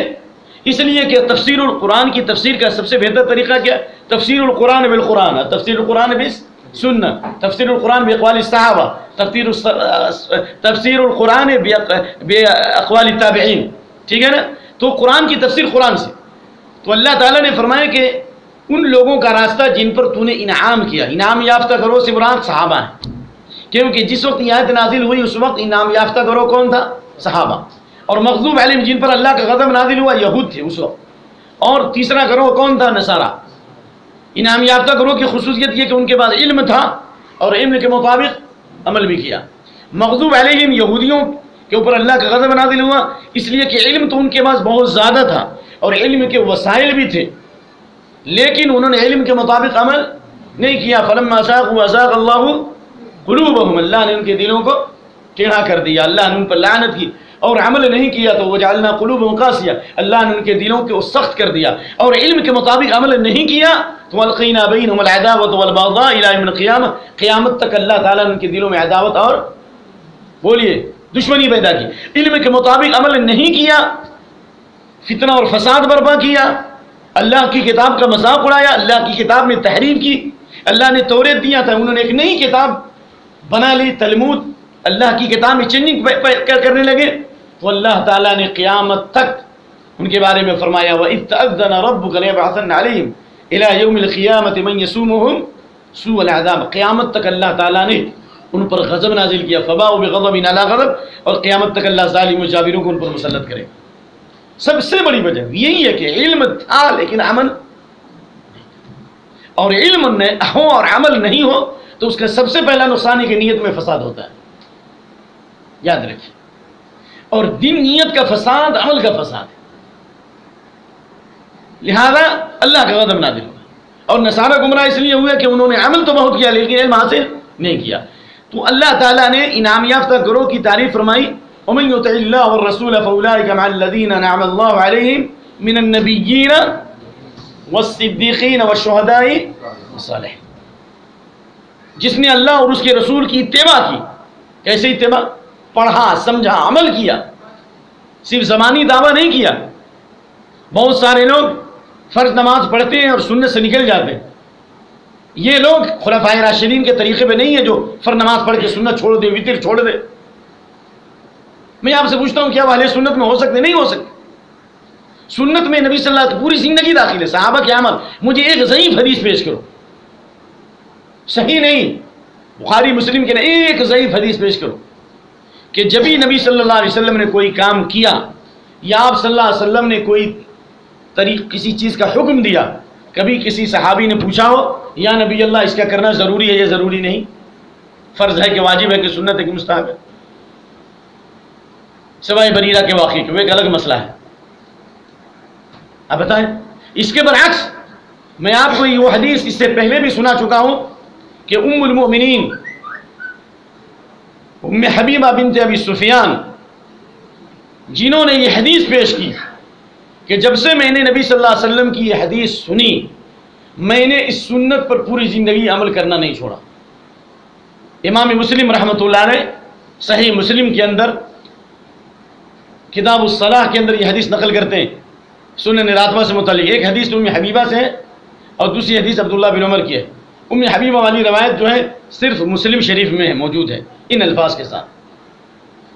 اس لیے کہ تفسیر القرآن کی تفسیر کا سب سے بہتر طریقہ کیا؟ تفسیر القرآن بالقرآن، تفسیر القرآن بالسنہ، تفسیر القرآن باقوال الصحابہ، تفسیر القرآن باقوال التابعین. ٹھیک ہے نا؟ تو قرآن کی تفسیر قرآن سے. تو اللہ تعالیٰ نے فرمایا کہ ان لوگوں کا راستہ جن پر تو نے انعام کیا، انعام یافتہ گروہ سے مراد صحابہ ہیں، کیونکہ جس وقت یہ آیت نازل ہوئی اس وقت انعام یافتہ گروہ کون تھا؟ صحابہ. اور مغضوب علیہم جن پر اللہ کا غضب نازل ہوا یہود تھے اس وقت. اور تیسرا گروہ کون تھا؟ نصارہ. انعام یافتہ گروہ کی خصوصیت یہ کہ ان کے پاس علم تھا اور علم کے مطابق عمل بھی کیا. مغضوب علیہم یہودیوں کے اوپر اللہ کا غضب نازل ہوا اس لیے کہ علم تو ان کے پاس بہت زیادہ تھا اور علم کے وسائل بھی تھے، لیکن انہوں نے علم کے مطابق عمل نہیں کیا. فلما زاغوا ازاغ اللہ قلوبہم، اللہ نے ان کے دلوں کو ٹیڑھا کر دیا، اللہ نے ان پر لعنت کی. اور عمل نہیں کیا تو وجعلنا قلوبہم قاسیہ، اللہ نے ان کے دلوں کو سخت کر دیا. اور علم کے مطابق عمل نہیں کیا تو القینا بینہم العداوۃ والبغضاء الی یوم القیامہ، قیامت تک اللہ تعالیٰ نے ان کے دلوں میں عداوت اور بولیے دشمنی پیدا کی. علم کے مطابق عمل نہیں کیا، فتنہ اور فساد برپا کیا، اللہ کی کتاب کا مذاق اڑایا، اللہ کی کتاب میں تحریف کی. اللہ نے توریت دیا تھا، انہوں نے ایک نئی کتاب بنا لی تلمود، اللہ کی کتاب میں چینجنگ کرنے لگے. تو اللہ تعالیٰ نے قیامت تک ان کے بارے میں فرمایا وَإِذْ تَأَذَّنَ رَبُّكَ لَيَبْعَثَنَّ عَلَيْهِمْ إِلَى يَوْمِ الْقِيَامَةِ مَنْ يَسُومُهُمْ سُوءَ الْعَذَابِ. قیامت تک اللہ تعالیٰ نے ان پر غضب نازل کیا، فَبَاءُوا بِغَضَبٍ عَلَىٰ غَضَبٍ، اور قیامت تک اللہ ظالم و جابروں کو ان پر مسلط کرے. سب سے بڑی وجہ یہی ہے کہ علم تھا لیکن عمل، اور علم ہو اور عمل نہیں ہو تو اس کا سب سے پہلا نقصان ہے کہ نیت میں فساد ہوتا ہے، یاد رکھیے. اور دین نیت کا فساد عمل کا فساد ہے، لہذا اللہ کا غضب نازل ہوا. اور نصارہ گمراہ اس لیے ہوئے کہ انہوں نے عمل تو بہت کیا لیکن علم حاصل نہیں کیا. تو اللہ تعالیٰ نے انعام یافتہ گروہ کی تعریف فرمائی وَمَن يُطِعِ اللَّهَ وَالرَّسُولَ فَأُولَٰئِكَ مَعَ الَّذِينَ أَنْعَمَ اللَّهُ عَلَيْهِمْ مِنَ النَّبِيِّينَ وَالصِّدِّيقِينَ وَالشُّهَدَاءِ وَالصَّالِحِينَ. جس نے اللہ اور اس کے رسول کی اتباع کی. کیسے اتباع؟ پڑھا، سمجھا، عمل کیا، صرف زبانی دعویٰ نہیں کیا. بہت سارے لوگ فرض نماز پڑھتے ہیں اور سنت سے نکل جاتے ہیں. یہ لوگ خلفائے راشدین کے طریقے پہ نہیں ہے جو فرض نماز پڑھ کے سنت چھوڑ دے، وتر چھوڑ دے. میں آپ سے پوچھتا ہوں کیا وہ اہل سنت میں ہو سکتے؟ نہیں ہو سکتے. سنت میں نبی صلی اللہ علیہ وسلم پوری زندگی داخل ہے، صحابہ کے عمل. مجھے ایک ضعیف حدیث پیش کرو صحیح نہیں. بخاری مسلم کے ایک ضعیف حدیث پیش کرو کہ جبھی نبی صلی اللہ علیہ وسلم نے کوئی کام کیا یا آپ صلی اللہ علیہ وسلم نے کوئی کسی چیز کا حکم دیا، کبھی کسی صحابی نے پوچھا ہو یا نبی اللہ اس کا کرنا ضروری ہے یا ضروری نہیں، فرض ہے کہ واجب ہے کہ سنت ہے کہ مستحب ہے، سوائے بریرہ کے واقعے کے، وہ ایک الگ مسئلہ ہے. اب بتائیں. اس کے برعکس میں آپ کو یہ حدیث اس سے پہلے بھی سنا چکا ہوں کہ ام المؤمنین ام حبیبہ بنت ابی سفیان جنہوں نے یہ حدیث پیش کی کہ جب سے میں نے نبی صلی اللہ علیہ وسلم کی یہ حدیث سنی میں نے اس سنت پر پوری زندگی عمل کرنا نہیں چھوڑا. امام مسلم رحمۃ اللہ علیہ صحیح مسلم کے اندر کتاب الصلاح کے اندر یہ حدیث نقل کرتے ہیں سنن راتبہ سے متعلق. ایک حدیث ام حبیبہ سے ہے اور دوسری حدیث عبداللہ بن عمر کی ہے. ام حبیبہ والی روایت جو ہے صرف مسلم شریف میں موجود ہے ان الفاظ کے ساتھ،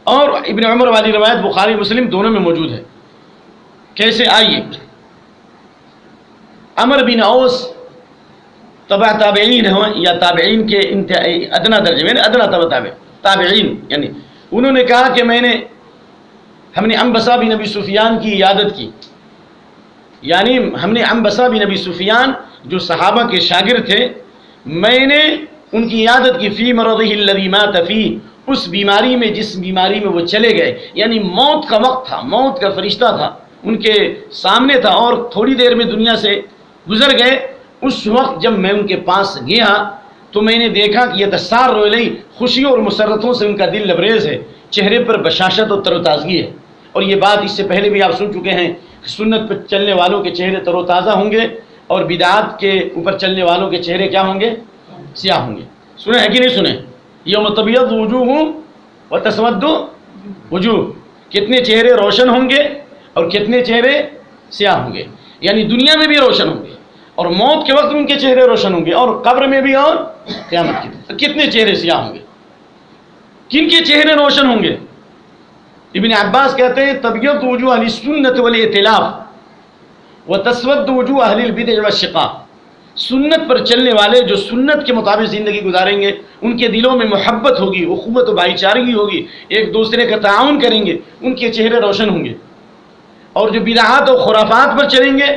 اور ابن عمر والی روایت بخاری مسلم دونوں میں موجود ہے. کیسے؟ آئیے. عمر بن اوس تبع تابعین ہیں یا تابعین کے ادنا درجے میں، ادنا تبع تابعین، یعنی انہوں نے کہا کہ ہم نے عنبسہ بن ابی سفیان کی عیادت کی، یعنی ہم نے عنبسہ بن ابی سفیان جو صحابہ کے شاگرد تھے میں نے ان کی عیادت کی فی مرضہ الذی مات فیہ، اس بیماری میں جس بیماری میں وہ چلے گئے، یعنی موت کا وقت تھا، موت کا فرشتہ تھا ان کے سامنے تھا اور تھوڑی دیر میں دنیا سے گزر گئے. اس وقت جب میں ان کے پاس گیا تو میں نے دیکھا کہ یہ تسار رولی، خوشیوں اور مسرتوں سے ان کا دل لبریز ہے، چہرے پر بشاشت اور تر و تازگی ہے. اور یہ بات اس سے پہلے بھی آپ سن چکے ہیں کہ سنت پر چلنے والوں کے چہرے تر و تازہ ہوں گے اور بدعات کے اوپر چلنے والوں کے چہرے کیا ہوں گے؟ سیاہ ہوں گے. سنے ہیں کہ نہیں سنے؟ یوم تبیض وجوہ و تسود وجوہ، کتنے چہرے روشن ہوں گے اور کتنے چہرے سیاہ ہوں گے، یعنی دنیا میں بھی روشن ہوں گے اور موت کے وقت ان کے چہرے روشن ہوں گے اور قبر میں بھی اور قیامت کے دن. کتنے چہرے سیاہ ہوں گے، کن کے چہرے روشن ہوں گے؟ ابن عباس کہتے ہیں تبیض وجوہ اہل السنت والائتلاف وتسود وجوہ اہل البدع والشقاق. سنت پر چلنے والے جو سنت کے مطابق زندگی گزاریں گے ان کے دلوں میں محبت ہوگی، اخوت و بھائی چارگی ہوگی، ایک دوسرے کا تعاون کریں گے، ان کے چہرے روشن ہوں گے. اور جو بدعات اور خرافات پر چلیں گے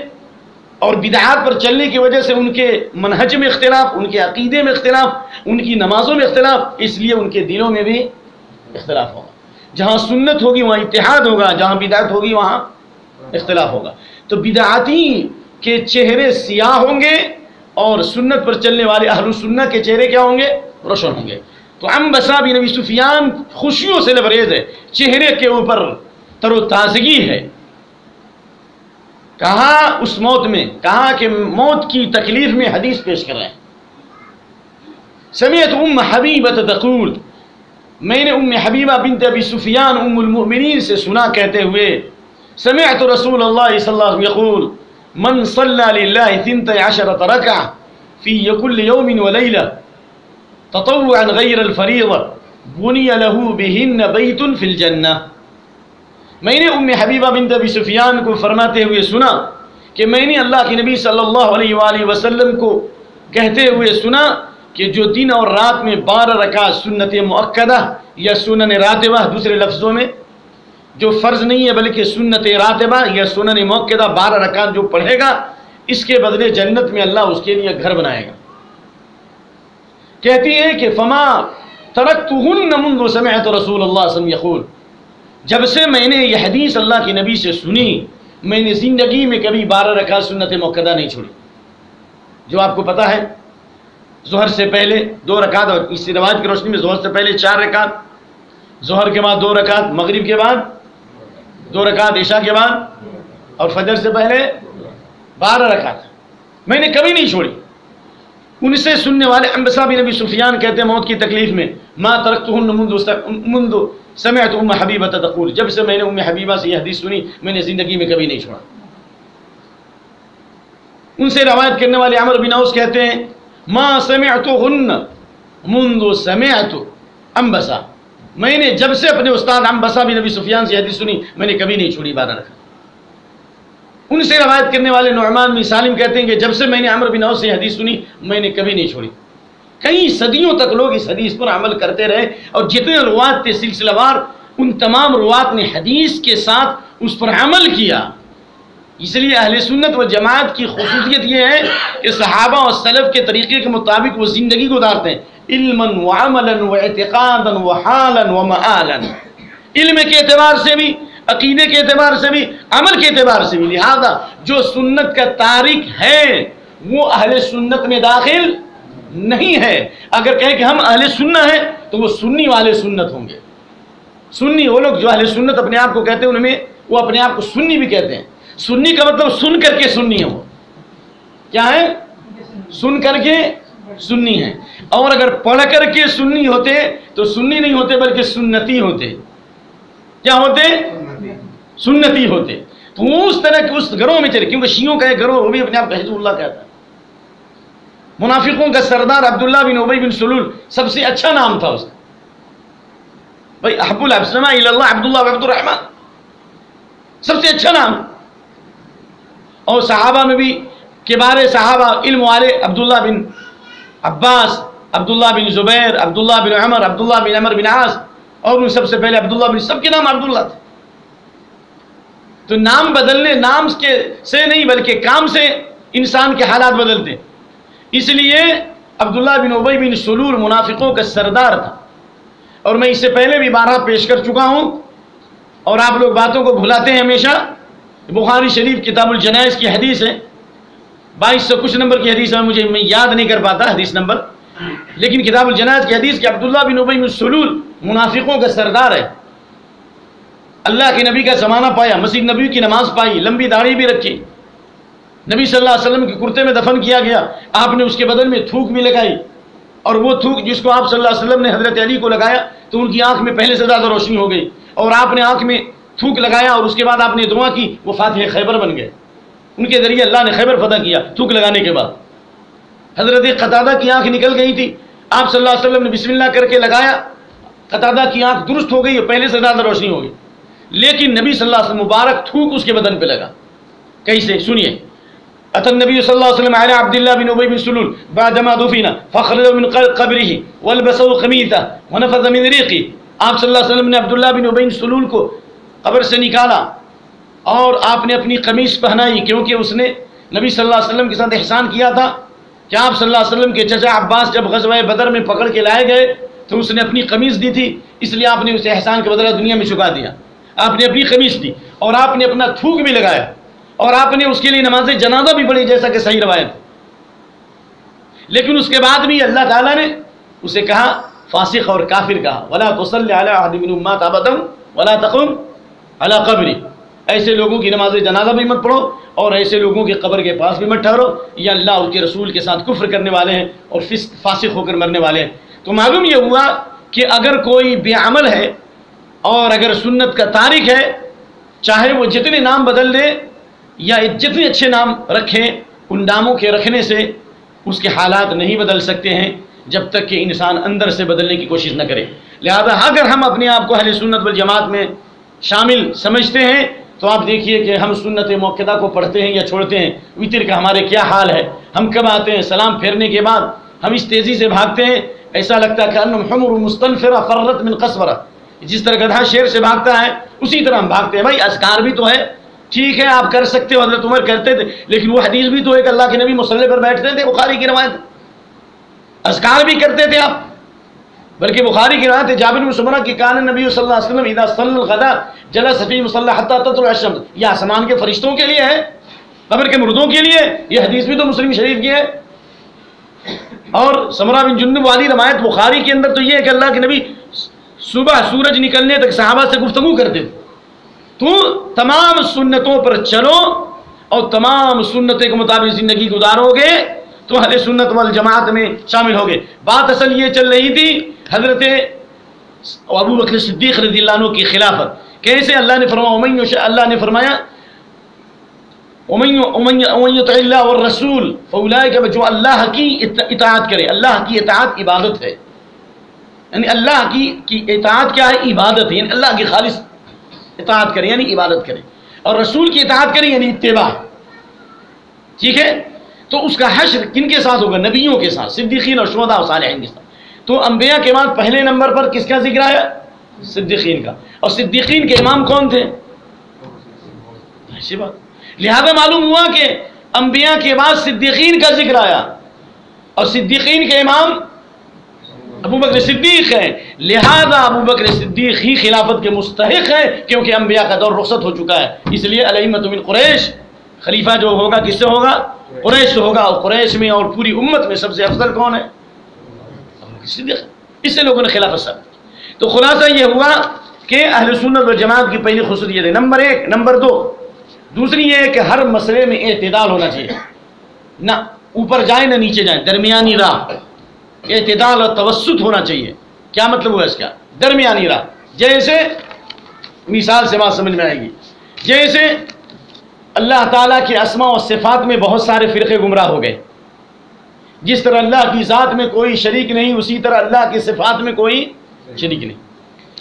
اور بدعات پر چلنے کی وجہ سے ان کے منہج میں اختلاف، ان کے عقیدے میں اختلاف، ان کی نمازوں میں اختلاف، اس لیے ان کے دلوں میں بھی اختلاف ہوگا. جہاں سنت ہوگی وہاں اتحاد ہوگا، جہاں بدعت ہوگی وہاں اختلاف ہوگا. تو بدعاتی کے چہرے سیاہ ہوں گے اور سنت پر چلنے والے اہل السنہ کے چہرے کیا ہوں گے؟ روشن ہوں گے. تو عنبسہ بن ابی سفیان خوشیوں سے لبریز ہے، چہرے کے اوپر تر و تازگی ہے. کہا اس موت میں، کہا کہ موت کی تکلیف میں حدیث پیش کر رہے ہیں. سمعت ام حبیبہ تقول، میں نے ام حبیبہ بنت ابی سفیان ام المؤمنین سے سنا کہتے ہوئے سمعت رسول اللہ صلی اللہ علیہ وسلم یقول من صلی للہ 12 رکعہ فی کل یوم ولیلہ تطوعا غیر الفریضہ بنی لہ بہن بیت فی الجنہ. میں نے ام حبیبہ بنت ابی سفیان کو فرماتے ہوئے سنا کہ میں نے اللہ کے نبی صلی اللہ علیہ وآلہ وسلم کو کہتے ہوئے سنا کہ جو دن اور رات میں 12 رکعت سنت مؤکدہ یا سنن راتبہ، دوسرے لفظوں میں جو فرض نہیں ہے بلکہ سنت راتبہ یا سنن مؤکدہ 12 رکعت جو پڑھے گا اس کے بدلے جنت میں اللہ اس کے لیے گھر بنائے گا. کہتی ہے کہ فما ترکتہن منذ سمعت رسول اللہ صلی اللہ علیہ وسلم یقول، جب سے میں نے یہ حدیث اللہ کے نبی سے سنی میں نے زندگی میں کبھی 12 رکعت سنت مؤکدہ نہیں چھوڑی. جو آپ کو پتہ ہے ظہر سے پہلے 2 رکعت، اور اس روایت کی روشنی میں ظہر سے پہلے 4 رکعت، ظہر کے بعد 2 رکعت، مغرب کے بعد 2 رکعت، عشاء کے بعد اور فجر سے پہلے 12 رکعت میں نے کبھی نہیں چھوڑی. ان سے سننے والے عنبسہ بن ابی سفیان کہتے ہیں موت کی تکلیف میں ما ترکتہن منذ سمعت ام حبیبہ تقول، جب سے میں نے ام حبیبہ سے یہ حدیث سنی میں نے زندگی میں کبھی نہیں چھوڑا. ان سے روایت کرنے والے عمر بن اوس کہتے ہیں ما سمعتهن منذ سمعت عنبسہ، میں نے جب سے اپنے استاد عنبسہ بن ابی سفیان سے حدیث سنی میں نے کبھی نہیں چھوڑی 12 رکعت. ان سے روایت کرنے والے نعمان بن سالم کہتے ہیں کہ جب سے میں نے عمر بن اوس سے حدیث سنی میں نے کبھی نہیں چھوڑی. کئی صدیوں تک لوگ اس حدیث پر عمل کرتے رہے، اور جتنے روات تھے سلسلہ وار، ان تمام روات نے حدیث کے ساتھ اس پر عمل کیا۔ اس لیے اہل سنت و جماعت کی خصوصیت یہ ہے کہ صحابہ اور سلف کے طریقے کے مطابق وہ زندگی گزارتے ہیں، علما وعملا واعتقادا وحالا ومآلا، علم کے اعتبار سے بھی، عقیدے کے اعتبار سے بھی، عمل کے اعتبار سے بھی۔ لہذا جو سنت کا تارک ہے وہ اہل سنت میں داخل نہیں ہے۔ اگر کہیں کہ ہم اہل سنہ ہیں تو وہ سنی والے سنت ہوں گے۔ سنی وہ لوگ جو اہل سنت اپنے آپ کو کہتے ہیں، ان میں وہ اپنے آپ کو سنی بھی کہتے ہیں۔ سنی کا مطلب سن کر کے سنی ہو، کیا ہے؟ سن کر کے سنی ہے۔ اور اگر پڑھ کر کے سنی ہوتے تو سنی نہیں ہوتے بلکہ سنتی ہوتے۔ کیا ہوتے؟ سنتی ہوتے۔ تو وہ اس طرح کے اس گروہ میں چلے، کیونکہ شیعوں کا ایک گروہ وہ بھی اپنے آپ کو حزب اللہ کہتا ہے۔ منافقوں کا سردار عبداللہ بن ابی بن سلول سب سے اچھا نام تھا اس کا، بھائی احب الاسماء الی اللہ عبداللہ و عبد الرحمن، سب سے اچھا نام۔ اور صحابہ میں بھی کبار صحابہ علم والے عبداللہ بن عباس، عبداللہ بن زبیر، عبداللہ بن عمر، عبداللہ بن عمر بن عاص، اور ان سب سے پہلے عبداللہ بن، سب کے نام عبداللہ تھے۔ تو نام بدلنے، نام سے نہیں بلکہ کام سے انسان کے حالات بدلتے۔ اس لیے عبداللہ بن ابی بن سلول منافقوں کا سردار تھا، اور میں اس سے پہلے بھی بارہا پیش کر چکا ہوں، اور آپ لوگ باتوں کو بھلاتے ہیں ہمیشہ۔ بخاری شریف کتاب الجنائز کی حدیث ہے، 2200 کچھ نمبر کی حدیث ہے، میں یاد نہیں کر پاتا حدیث نمبر، لیکن کتاب الجنائز کی حدیث کہ عبداللہ بن ابی بن سلول منافقوں کا سردار ہے۔ اللہ کے نبی کا زمانہ پایا، مسیح نبی کی نماز پائی، لمبی داڑھی بھی رکھی، نبی صلی اللہ علیہ وسلم کے کرتے میں دفن کیا گیا، آپ نے اس کے بدن میں تھوک بھی لگائی، اور وہ تھوک جس کو آپ صلی اللہ علیہ وسلم نے حضرت علی کو لگایا تو ان کی آنکھ میں پہلے سے زیادہ روشنی ہو گئی، اور آپ نے آنکھ میں تھوک لگایا اور اس کے بعد آپ نے دعا کی، وہ فاتح خیبر بن گئے، ان کے ذریعے اللہ نے خیبر فتح کیا تھوک لگانے کے بعد۔ حضرت قتادہ کی آنکھ نکل گئی تھی، آپ صلی اللہ علیہ وسلم نے بسم اللہ کر کے لگایا، قتادہ کی آنکھ درست ہو گئی اور پہلے سے زیادہ روشنی ہو گئی، لیکن نبی صلی اللہ علیہ وسلم مبارک تھوک اس کے بدن پہ لگا۔ کیسے؟ سنیے، اتى النبي صلى الله عليه وسلم على عبد الله بن ابي بن سلول بعدما دفن فخرج من قبره والبسه خميثه ونفذ من ريقه۔ آپ صلی اللہ علیہ وسلم نے عبداللہ بن ابی بن سلول کو قبر سے نکالا اور آپ نے اپنی قمیص پہنائی، کیونکہ اس نے نبی صلی اللہ علیہ وسلم کے ساتھ احسان کیا تھا کہ آپ صلی اللہ علیہ وسلم کے چچا عباس جب غزوہ بدر میں پکڑ کے لائے گئے تو اس نے اپنی قمیص دی تھی، اس لیے آپ نے اسے احسان کے بدلہ دنیا میں چکا دیا، آپ نے اپنی قمیص دی اور آپ نے اپنا تھوک بھی لگایا، اور آپ نے اس کے لیے نماز جنازہ بھی پڑھی جیسا کہ صحیح روایت۔ لیکن اس کے بعد بھی اللہ تعالیٰ نے اسے کہا، فاسق اور کافر کہا، وَلَا تُصَلِّ عَلَىٰ أَحَدٍ مِّنْهُمْ مَاتَ أَبَدًا وَلَا تَقُمْ عَلَىٰ قَبْرِهِ۔ ایسے لوگوں کی نماز جنازہ بھی مت پڑھو اور ایسے لوگوں کی قبر کے پاس بھی مت ٹھہرو، یہ اللہ اور اس کے رسول کے ساتھ کفر کرنے والے ہیں اور فاسق ہو کر مرنے والے ہیں۔ تو معلوم یہ ہوا کہ اگر کوئی بے عمل ہے اور اگر سنت کا تارک ہے، چاہے وہ جتنے نام بدل دے یا جتنے اچھے نام رکھیں، ان ناموں کے رکھنے سے اس کے حالات نہیں بدل سکتے ہیں جب تک کہ انسان اندر سے بدلنے کی کوشش نہ کرے۔ لہذا اگر ہم اپنے آپ کو اہل سنت والجماعت میں شامل سمجھتے ہیں تو آپ دیکھیے کہ ہم سنت موقدہ کو پڑھتے ہیں یا چھوڑتے ہیں، وتر کا ہمارے کیا حال ہے۔ ہم کب آتے ہیں سلام پھیرنے کے بعد ہم اس تیزی سے بھاگتے ہیں، ایسا لگتا ہے کہ انہم حمر مستنفرہ فرت من قصورہ، جس طرح گدھا شیر سے بھاگتا ہے اسی طرح ہم بھاگتے ہیں۔ بھائی اذکار بھی تو ہے، ٹھیک ہے آپ کر سکتے ہو، حضرت عمر کرتے تھے، لیکن وہ حدیث بھی تو ہے کہ اللہ کے نبی مصلی پر بیٹھتے تھے، بخاری کی روایت۔ اذکار بھی کرتے تھے آپ، بلکہ بخاری کی روایت ہے جابر بن سمرہ کہ کان نبی صلی اللہ علیہ وسلم اذا صلی الغداء جلس فی مصلی حتی تطلع الشمس۔ یہ آسمان کے فرشتوں کے لیے ہے، قبر کے مردوں کے لیے، یہ حدیث بھی تو مسلم شریف کی ہے۔ اور سمرہ بن جندب والی روایت بخاری کے اندر تو یہ ہے کہ اللہ کے نبی صبح سورج نکلنے تک صحابہ سے گفتگو کرتے تھے۔ تو تمام سنتوں پر چلو اور تمام سنتوں کے مطابق زندگی گزارو گے تو اہل سنت والجماعت میں شامل ہوگے۔ بات اصل یہ چل رہی تھی حضرت ابو بکر صدیق رضی اللہ عنہ کی خلافت کیسے اللہ نے فرمایا، اللہ نے فرمایا وَمَن يُطِعِ اللَّهَ وَالرَّسُولَ فَأُولَٰئِكَ، جو اللہ کی اطاعت کرے، اللہ کی اطاعت عبادت ہے، یعنی اللہ کی اطاعت کیا ہے؟ عبادت ہے، یعنی اللہ کی خالص اطاعت کرے یعنی عبادت کرے، اور رسول کی اطاعت کرے یعنی اتباع، ٹھیک ہے؟ تو اس کا حشر کن کے ساتھ ہوگا؟ نبیوں کے ساتھ، صدیقین اور شہداء اور صالحین کے ساتھ. تو انبیاء کے بعد پہلے نمبر پر کس کا ذکر آیا؟ صدیقین کا. اور صدیقین کے امام کون تھے؟ ایسی بات. لہذا معلوم ہوا کہ انبیاء کے بعد صدیقین کا ذکر آیا اور صدیقین کے امام ابو بکر صدیق ہیں. لہذا ابو بکر صدیق ہی خلافت کے مستحق ہیں کیونکہ انبیاء کا دور رخصت ہو چکا ہے. اس لیے الائمۃ من قریش، خلیفہ جو ہوگا کس سے ہوگا؟ قریش سے ہوگا. اور قریش میں اور پوری امت میں سب سے افضل کون ہے؟ صدیق. اس سے لوگوں نے خلافت ثابت. تو خلاصہ یہ ہوا کہ اہل سنت والجماعت کی پہلی خصوصیت ہے نمبر 1. نمبر 2 دوسری یہ ہے کہ ہر مسئلے میں اعتدال ہونا چاہیے، نہ اوپر جائیں نہ نیچے جائیں، درمیانی راہ. اعتدال اور توسط ہونا چاہیے. کیا مطلب ہوا اس کا؟ درمیانی راہ. جیسے مثال سے بات سمجھ میں آئے گی. جیسے اللہ تعالیٰ کے اسماء و صفات میں بہت سارے فرقے گمراہ ہو گئے. جس طرح اللہ کی ذات میں کوئی شریک نہیں، اسی طرح اللہ کی صفات میں کوئی شریک نہیں.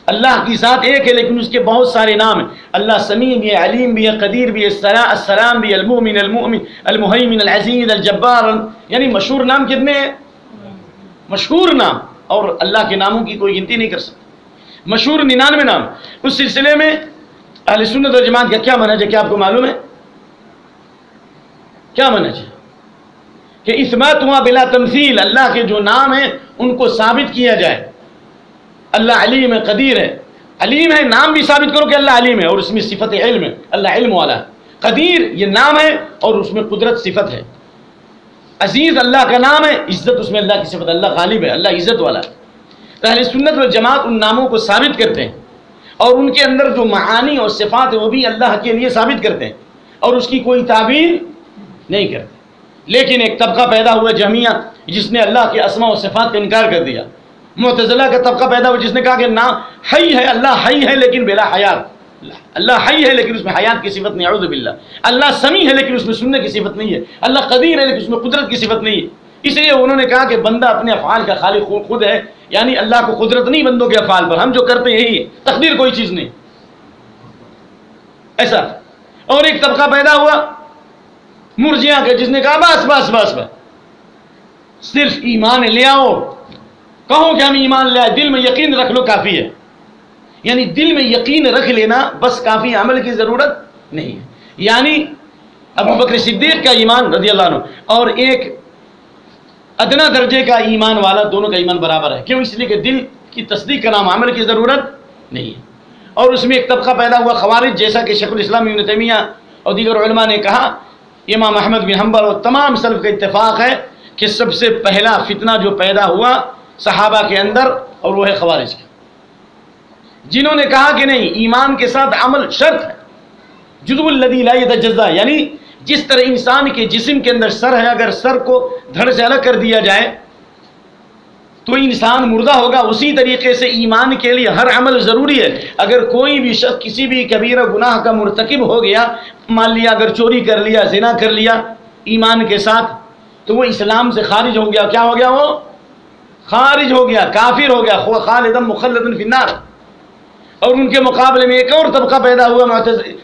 اللہ کی ذات ایک ہے لیکن اس کے بہت سارے نام ہیں. اللہ سمیع بھی ہے، علیم بھی ہے، قدیر بھی ہے، السلام بھی ہے، المؤمن، المہیمن، العزیز، الجبار. یعنی مشہور نام کتنے ہیں؟ مشہور نام. اور اللہ کے ناموں کی کوئی گنتی نہیں کر سکتا. مشہور 99 نام. اس سلسلے میں اہل سنت و جماعت کا کیا منہج ہے؟ کیا آپ کو معلوم ہے کیا منہج ہے؟ کہ اثبات ہوا بلا تمثیل. اللہ کے جو نام ہیں ان کو ثابت کیا جائے. اللہ علیم ہے، قدیر ہے. علیم ہے، نام بھی ثابت کرو کہ اللہ علیم ہے اور اس میں صفت علم ہے، اللہ علم والا ہے. قدیر یہ نام ہے اور اس میں قدرت صفت ہے. عزیز اللہ کا نام ہے، عزت اس میں اللہ کی صفت، اللہ غالب ہے، اللہ عزت والا ہے. تو اہل سنت والجماعت ان ناموں کو ثابت کرتے ہیں اور ان کے اندر جو معانی اور صفات ہیں وہ بھی اللہ کے لیے ثابت کرتے ہیں اور اس کی کوئی تعبیر نہیں کرتے. لیکن ایک طبقہ پیدا ہوا جہمیہ جس نے اللہ کے اسماء و صفات کا انکار کر دیا. معتزلہ کا طبقہ پیدا ہوا جس نے کہا کہ نہ حی ہے، اللہ حی ہے لیکن بلا حیات. اللہ حی ہے لیکن اس میں حیات کی صفت نہیں، اعوذ باللہ. اللہ سمیع ہے لیکن اس میں سننے کی صفت نہیں ہے. اللہ قدیر ہے لیکن اس میں قدرت کی صفت نہیں ہے. اس لیے انہوں نے کہا کہ بندہ اپنے افعال کا خالق خود ہے. یعنی اللہ کو قدرت نہیں بندوں کے افعال پر، ہم جو کرتے ہیں یہی ہے، تقدیر کوئی چیز نہیں ایسا. اور ایک طبقہ پیدا ہوا مرجئہ کا جس نے کہا بس بس بس بس صرف ایمان لے آؤ، کہو کہ ہم ایمان لے آئے، دل میں یقین رکھ لو کافی ہے. یعنی دل میں یقین رکھ لینا بس کافی، عمل کی ضرورت نہیں ہے. یعنی ابو بکر صدیق کا ایمان رضی اللہ عنہ اور ایک ادنا درجے کا ایمان والا، دونوں کا ایمان برابر ہے. کیوں؟ اس لیے کہ دل کی تصدیق کا نام عمل کی ضرورت نہیں ہے. اور اس میں ایک طبقہ پیدا ہوا خوارج، جیسا کہ شیخ الاسلام ابن تیمیہ اور دیگر علماء نے کہا. امام احمد بن حنبل اور تمام سلف کا اتفاق ہے کہ سب سے پہلا فتنہ جو پیدا ہوا صحابہ کے اندر اور وہ ہے خوارج کا، جنہوں نے کہا کہ نہیں، ایمان کے ساتھ عمل شرط ہے. جزء الذی لا یتجزا، یعنی جس طرح انسان کے جسم کے اندر سر ہے، اگر سر کو دھڑ سے الگ کر دیا جائے تو انسان مردہ ہوگا، اسی طریقے سے ایمان کے لیے ہر عمل ضروری ہے. اگر کوئی بھی شخص کسی بھی کبیرہ گناہ کا مرتکب ہو گیا، مان لیا اگر چوری کر لیا، زنا کر لیا ایمان کے ساتھ، تو وہ اسلام سے خارج ہو گیا. کیا ہو گیا؟ وہ خارج ہو گیا، کافر ہو گیا، خالدا مخلدا فی النار. اور ان کے مقابلے میں ایک اور طبقہ پیدا ہوا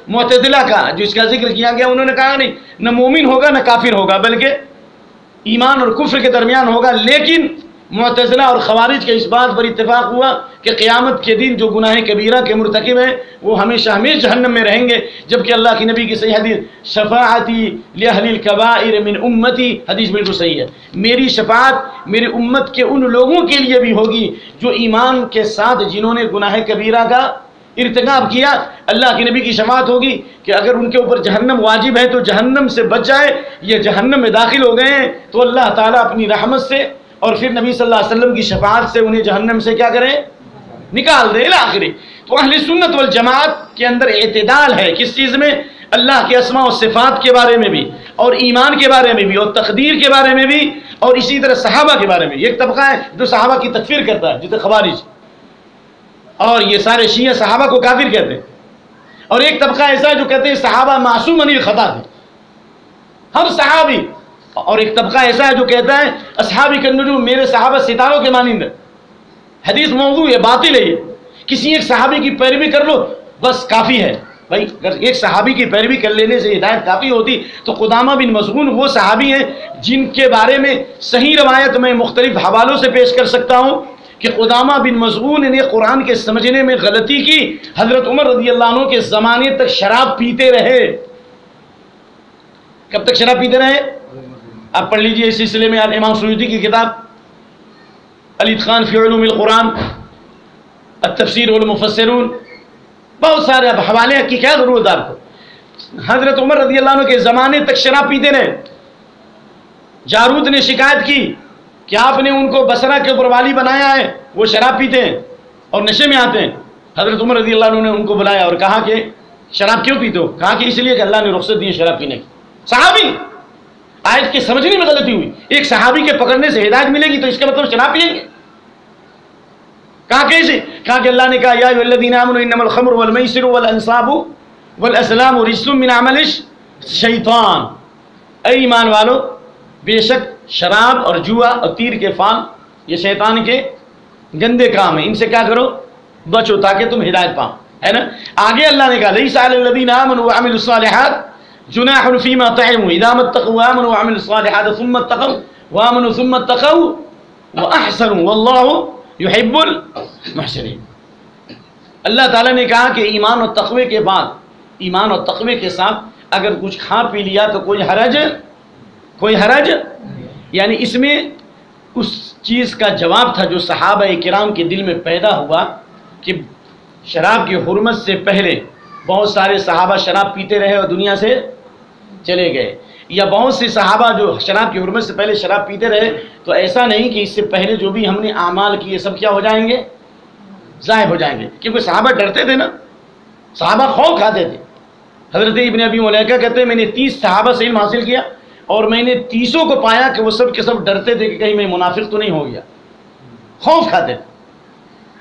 معتزلہ کا، جس کا ذکر کیا گیا. انہوں نے کہا نہیں، نہ مومن ہوگا نہ کافر ہوگا، بلکہ ایمان اور کفر کے درمیان ہوگا. لیکن معتزلہ اور خوارج کے اس بات پر اتفاق ہوا کہ قیامت کے دن جو گناہ کبیرہ کے مرتکب ہیں وہ ہمیشہ ہمیشہ جہنم میں رہیں گے. جبکہ اللہ کی نبی کی صحیح حدیث، شفاعتی لأہل الکبائر من امتی، حدیث بالکل صحیح ہے، میری شفاعت میری امت کے ان لوگوں کے لیے بھی ہوگی جو ایمان کے ساتھ جنہوں نے گناہ کبیرہ کا ارتکاب کیا. اللہ کی نبی کی شفاعت ہوگی کہ اگر ان کے اوپر جہنم واجب ہے تو جہنم سے بچ جائے، یہ جہنم میں داخل ہو گئے ہیں تو اللہ تعالیٰ اپنی رحمت سے اور پھر نبی صلی اللہ علیہ وسلم کی شفاعت سے انہیں جہنم سے کیا کریں؟ نکال دے آخری. تو اہل سنت والجماعت کے اندر اعتدال ہے. کس چیز میں؟ اللہ کے اسماء و صفات کے بارے میں بھی اور ایمان کے بارے میں بھی اور تقدیر کے بارے میں بھی اور اسی طرح صحابہ کے بارے میں. ایک طبقہ ہے جو صحابہ کی تکفیر کرتا ہے جیسے خوارج، اور یہ سارے شیعہ صحابہ کو کافر کہتے ہیں. اور ایک طبقہ ایسا ہے جو کہتے ہیں صحابہ معصوم عن الخطا تھے، ہم صحابی. اور ایک طبقہ ایسا ہے جو کہتا ہے اصحابی کالنجوم، میرے صحابہ ستاروں کے مانند ہیں. حدیث موضوع ہے، باطل ہے. یہ کسی ایک صحابی کی پیروی کر لو بس کافی ہے. بھائی اگر ایک صحابی کی پیروی کر لینے سے ہدایت کافی ہوتی تو قدامہ بن مظعون وہ صحابی ہیں جن کے بارے میں صحیح روایت میں مختلف حوالوں سے پیش کر سکتا ہوں کہ قدامہ بن مظعون نے قرآن کے سمجھنے میں غلطی کی، حضرت عمر رضی اللہ عنہ کے زمانے تک شراب پیتے رہے۔ کب تک شراب پیتے رہے؟ آپ پڑھ لیجئے اس سلسلے میں امام سیوطی کی کتاب الاتقان فی علوم القرآن، التفسیر والمفسرون، بہت سارے حوالے کی کیا ضرورت آپ کو۔ حضرت عمر رضی اللہ عنہ کے زمانے تک شراب پیتے رہے۔ جارود نے شکایت کی کہ آپ نے ان کو بصرہ کے اوپر والی بنایا ہے، وہ شراب پیتے ہیں اور نشے میں آتے ہیں۔ حضرت عمر رضی اللہ عنہ نے ان کو بلایا اور کہا کہ شراب کیوں پیتے ہو؟ کہا کہ اس لیے کہ اللہ نے رخصت دی ہے شراب پینے کی۔ صحابی، آیت کے سمجھنے میں غلطی ہوئی، ایک صحابی کے پکڑنے سے ہدایت ملے گی تو اس کا مطلب شراب پیئیں گے؟ کہا کیسے؟ کہا کہ اللہ نے کہا یا ایھا الذین آمنوا انما الخمر والمیسر والانصاب والازلام رجس من عمل الشیطان، اے ایمان والو بے شک شراب اور جوا اور تیر کے فال یہ شیطان کے گندے کام ہیں، ان سے کیا کرو؟ بچو تاکہ تم ہدایت پاؤ، ہے نا۔ آگے اللہ نے کہا لیس علی الذین آمنوا وعملوا الصالحات جناح فیما طعموا اذا ما اتقوا وآمنوا وعملوا الصالحات ثم اتقوا وآمنوا ثم اتقوا واحسنوا واللہ یحب المحسنین۔ اللہ تعالیٰ نے کہا کہ ایمان اور تقوی کے بعد، ایمان اور تقوی کے ساتھ اگر کچھ کھا پی لیا تو کوئی حرج یعنی اس میں اس چیز کا جواب تھا جو صحابہ کرام کے دل میں پیدا ہوا کہ شراب کی حرمت سے پہلے بہت سارے صحابہ شراب پیتے رہے اور دنیا سے چلے گئے، یا بہت سے صحابہ جو شراب کی حرمت سے پہلے شراب پیتے رہے تو ایسا نہیں کہ اس سے پہلے جو بھی ہم نے اعمال کیے سب کیا ہو جائیں گے؟ ضائع ہو جائیں گے، کیونکہ صحابہ ڈرتے تھے نا، صحابہ خوف کھاتے تھے۔ حضرت ابن ابی ملیکہ کہتے ہیں میں نے 30 صحابہ سے علم حاصل کیا اور میں نے 30 کو پایا کہ وہ سب کے سب ڈرتے تھے کہ کہیں میں منافق تو نہیں ہو گیا، خوف کھاتے تھے۔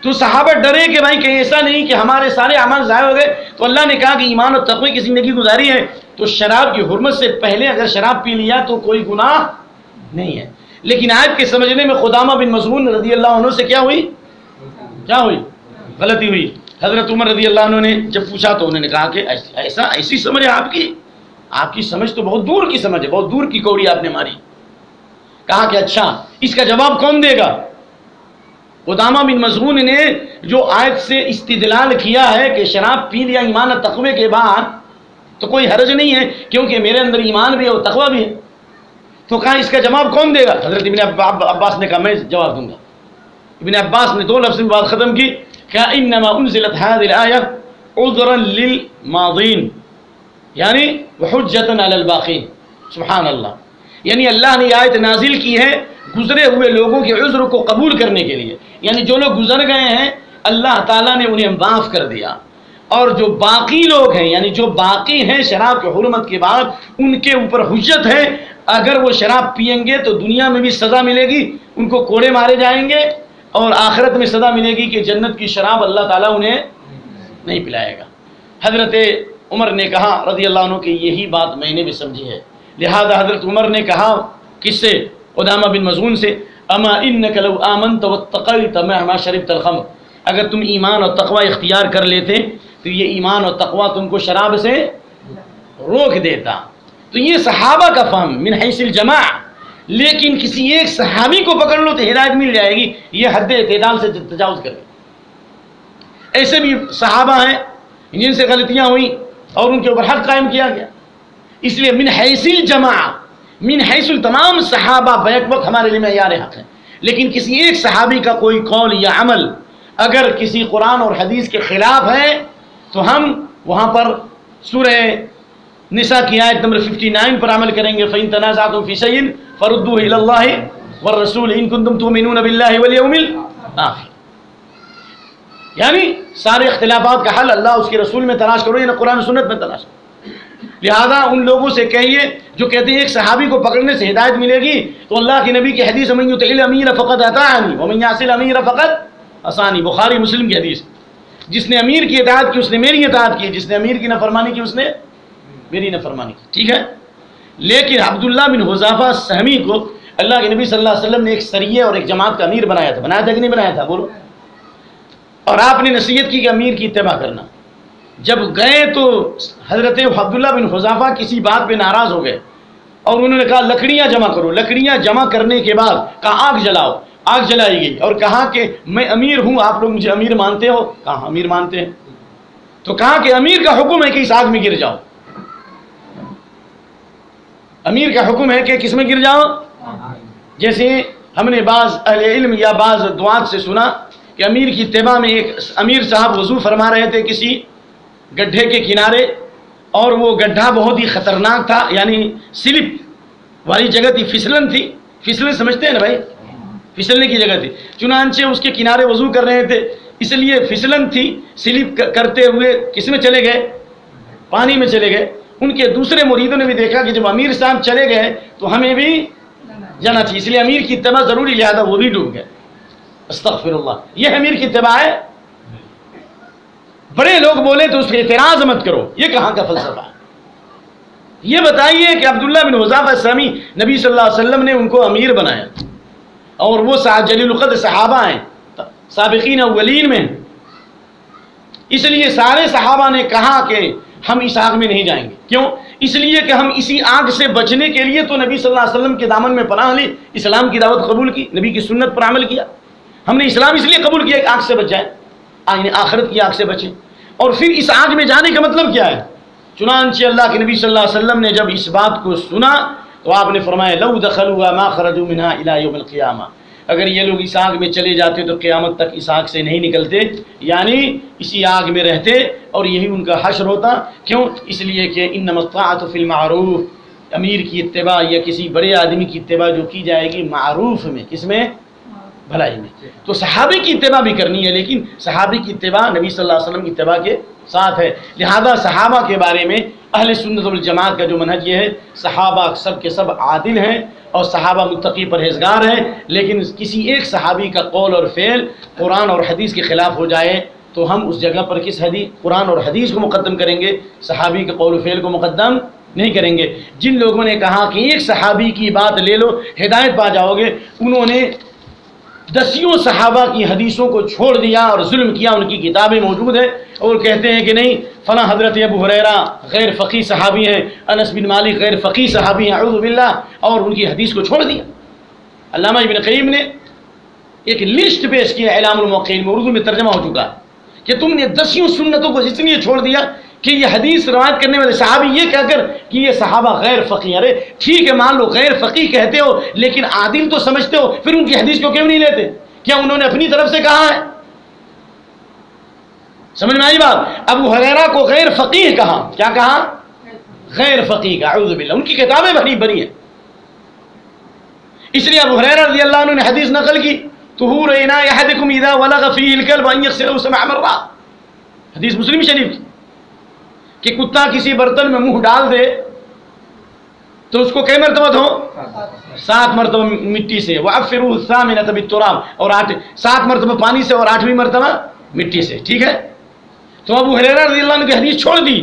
تو صحابہ ڈرے کہ بھائی کہیں ایسا نہیں کہ ہمارے سارے اعمال ضائع ہو گئے، تو اللہ نے کہا کہ ایمان اور تقوی کی زندگی گزاری ہے تو شراب کی حرمت سے پہلے اگر شراب پی لیا تو کوئی گناہ نہیں ہے۔ لیکن آیت کے سمجھنے میں قدامہ بن مظعون رضی اللہ عنہ سے کیا ہوئی؟ غلطی ہوئی۔ حضرت عمر رضی اللہ عنہ نے جب پوچھا تو انہوں نے کہا کہ ایسی سمجھ ہے آپ کی سمجھ تو بہت دور کی سمجھ ہے، بہت دور کی کوڑی آپ نے ماری۔ کہا کہ اچھا اس کا جواب کون دے گا؟ قدامہ بن مظعون نے جو آیت سے استدلال کیا ہے کہ شراب پی لیا ایمان اور تقوی کے بعد تو کوئی حرج نہیں ہے کیونکہ میرے اندر ایمان بھی ہے اور تقوی بھی ہے، تو کہا اس کا جواب کون دے گا؟ حضرت ابن عباس نے کہا میں جواب دوں گا۔ ابن عباس نے 2 لفظ میں بات ختم کی کہ انما انزلت هذه الآية عذرا للماضين یعنی وحجتا علی الباقین۔ سبحان اللہ، یعنی اللہ نے یہ آیت نازل کی ہے گزرے ہوئے لوگوں کے عذر کو قبول کرنے کے لیے، یعنی جو لوگ گزر گئے ہیں اللہ تعالیٰ نے انہیں معاف کر دیا، اور جو باقی لوگ ہیں یعنی جو باقی ہیں شراب کی حرمت کے بعد ان کے اوپر حجت ہے، اگر وہ شراب پئیں گے تو دنیا میں بھی سزا ملے گی، ان کو کوڑے مارے جائیں گے، اور آخرت میں سزا ملے گی کہ جنت کی شراب اللہ تعالیٰ انہیں نہیں پلائے گا۔ حضرت عمر نے کہا رضی اللہ عنہ کہ یہی بات میں نے بھی سمجھی ہے، لہذا حضرت عمر نے کہا کس سے؟ قدامہ بن مظعون سے، اما انک لو آمنت واتقیت مع شربت الخمر، اگر تم ایمان اور تقوی اختیار کر لیتے تو یہ ایمان اور تقوی تم کو شراب سے روک دیتا۔ تو یہ صحابہ کا فہم من حیث الجماع، لیکن کسی ایک صحابی کو پکڑ لو تو ہدایت مل جائے گی، یہ حد اعتدال سے تجاوز کر گئے۔ ایسے بھی صحابہ ہیں جن سے غلطیاں ہوئیں اور ان کے اوپر حق قائم کیا گیا، اس لیے من حیث الجماع، من حیث تمام صحابہ بیک وقت ہمارے لیے معیار حق ہے، لیکن کسی ایک صحابی کا کوئی قول یا عمل اگر کسی قرآن اور حدیث کے خلاف ہے تو ہم وہاں پر سورہ نساء کی آیت نمبر 59 پر عمل کریں گے، فَإِن تَنَازَعْتُمْ فِي شَيْءٍ فَرُدُّوهُ إِلَى اللَّهِ وَالرَّسُولِ إِن كُنتُمْ تُؤْمِنُونَ بِاللَّهِ وَالْيَوْمِ الْآخِرِ، یعنی سارے اختلافات کا حل اللہ اس کے رسول میں تلاش کرو، یعنی قرآن و سنت میں تلاش کرو۔ لہذا ان لوگوں سے کہیے جو کہتے ہیں ایک صحابی کو پکڑنے سے ہدایت ملے گی، تو اللہ کے نبی کی حدیث مَن يُطِعِ الْأَمِيرَ فَقَدْ أَطَاعَنِي وَمَن يَعْصِ الْأَمِيرَ فَقَدْ عَصَانِي، بخاری مسلم کی حدیث، جس نے امیر کی اطاعت کی اس نے میری اطاعت کی، جس نے امیر کی نافرمانی کی اس نے میری نافرمانی کی، ٹھیک ہے۔ لیکن عبداللہ بن حذافہ سہمی کو اللہ کے نبی صلی اللہ علیہ وسلم نے ایک سریہ اور ایک جماعت کا امیر بنایا تھا کہ نہیں بنایا تھا؟ بولو۔ اور آپ نے نصیحت کی کہ امیر کی اتباع کرنا، جب گئے تو حضرت عبداللہ بن حذافہ کسی بات پہ ناراض ہو گئے اور انہوں نے کہا لکڑیاں جمع کرو. لکڑیاں جمع کرنے کے بعد کہا آگ جلاؤ. آگ جلائی گئی اور کہا کہ میں امیر ہوں, آپ لوگ مجھے امیر مانتے ہو؟ کہا امیر مانتے ہیں. تو کہا کہ امیر کا حکم ہے کہ اس آگ میں گر جاؤ. امیر کا حکم ہے کہ کس میں گر جاؤ. جیسے ہم نے بعض اہل علم یا بعض دعات سے سنا کہ امیر کی اتباع میں ایک امیر صاحب وضو فرما رہے تھے کسی گڈھے کے کنارے, اور وہ گڈھا بہت ہی خطرناک تھا, یعنی سلپ والی جگہ تھی, پھسلن تھی. پھسلن سمجھتے ہیں نا بھائی, پھسلنے کی جگہ تھی. چنانچہ اس کے کنارے وضو کر رہے تھے, اس لیے پھسلن تھی, سلپ کرتے ہوئے کس میں چلے گئے؟ پانی میں چلے گئے. ان کے دوسرے مریدوں نے بھی دیکھا کہ جب امیر صاحب چلے گئے تو ہمیں بھی جانا چاہیے, اس لیے امیر کی اتباع ضروری, لہذا وہ بھی ڈوب گئے. استغفر اللہ, یہ امیر کی اتباع ہے. بڑے لوگ بولے تو اس پہ اعتراض مت کرو, یہ کہاں کا فلسفہ ہے؟ یہ بتائیے کہ عبداللہ بن حذافہ السلمی نبی صلی اللہ علیہ وسلم نے ان کو امیر بنایا, اور وہ جلیل القدر صحابہ ہیں, سابقین اولین میں. اس لیے سارے صحابہ نے کہا کہ ہم اس آگ میں نہیں جائیں گے. کیوں؟ اس لیے کہ ہم اسی آگ سے بچنے کے لیے تو نبی صلی اللہ علیہ وسلم کے دامن میں پناہ لی, اسلام کی دعوت قبول کی, نبی کی سنت پر عمل کیا. ہم نے اسلام اس لیے قبول کیا کہ آگ سے بچ جائیں, آخرت کی آگ سے بچیں. اور پھر اس آگ میں جانے کا مطلب کیا ہے؟ چنانچہ اللہ کے نبی صلی اللہ علیہ وسلم نے جب اس بات کو سنا تو آپ نے فرمایا لو دخلوا ما خرجوا منها الى یوم القیامہ, اگر یہ لوگ اس آگ میں چلے جاتے تو قیامت تک اس آگ سے نہیں نکلتے, یعنی اسی آگ میں رہتے اور یہی ان کا حشر ہوتا. کیوں؟ اس لیے کہ انما الطاعۃ فی المعروف, امیر کی اتباع یا کسی بڑے آدمی کی اتباع جو کی جائے گی معروف میں, کس میں؟ بھلائی میں. تو صحابی کی اتباع بھی کرنی ہے, لیکن صحابی کی اتباع نبی صلی اللہ علیہ وسلم کی اتباع کے ساتھ ہے. لہذا صحابہ کے بارے میں اہل سنت والجماعت کا جو منہج یہ ہے, صحابہ سب کے سب عادل ہیں اور صحابہ متقی پرہیزگار ہیں, لیکن کسی ایک صحابی کا قول اور فعل قرآن اور حدیث کے خلاف ہو جائے تو ہم اس جگہ پر کس حدیث, قرآن اور حدیث کو مقدم کریں گے, صحابی کے قول و فعل کو مقدم نہیں کریں گے. جن لوگوں نے کہا کہ ایک صحابی کی بات لے لو ہدایت پا جاؤ گے, انہوں نے دسیوں صحابہ کی حدیثوں کو چھوڑ دیا اور ظلم کیا. ان کی کتابیں موجود ہیں اور کہتے ہیں کہ نہیں فلاں حضرت ابو ہریرہ غیر فقیہ صحابی ہیں, انس بن مالک غیر فقیہ صحابی ہیں, اعوذ باللہ, اور ان کی حدیث کو چھوڑ دیا. علامہ ابن قیم نے ایک لسٹ پیش کی, اعلام الموقعین میں اردو میں ترجمہ ہو چکا ہے, کہ تم نے دسیوں سنتوں کو اس لیے چھوڑ دیا کہ یہ حدیث روایت کرنے والے صحابی یہ کہہ کر کہ یہ صحابہ غیر فقیہ. ارے ٹھیک ہے مان لو غیر فقیہ کہتے ہو, لیکن عادل تو سمجھتے ہو, پھر ان کی حدیث کو کیوں نہیں لیتے؟ کیا انہوں نے اپنی طرف سے کہا ہے؟ سمجھ میں آئی بات؟ ابو ہریرہ کو غیر فقیہ کہا, کیا کہا؟ غیر فقیہ کا, اعوذ باللہ. ان کی کتابیں بڑی بڑی ہیں, اس لیے ابو ہریرہ رضی اللہ عنہ نے حدیث نقل کی طہور اناء احدکم اذا ولغ فیہ الکلب ان یغسلہ 7 مرات, حدیث مسلم شریف کی, کہ کتا کسی برتن میں منہ ڈال دے تو اس کو کئی مرتبہ دھو؟ 7 مرتبہ مٹی سے. وَعَفِّرُوا الثَّامِنَةَ بِالتُّرَابِ, اور 7 مرتبہ پانی سے اور 8ویں مرتبہ مٹی سے. ٹھیک ہے, تو ابو ہریرہ رضی اللہ عنہ کی حدیث چھوڑ دی.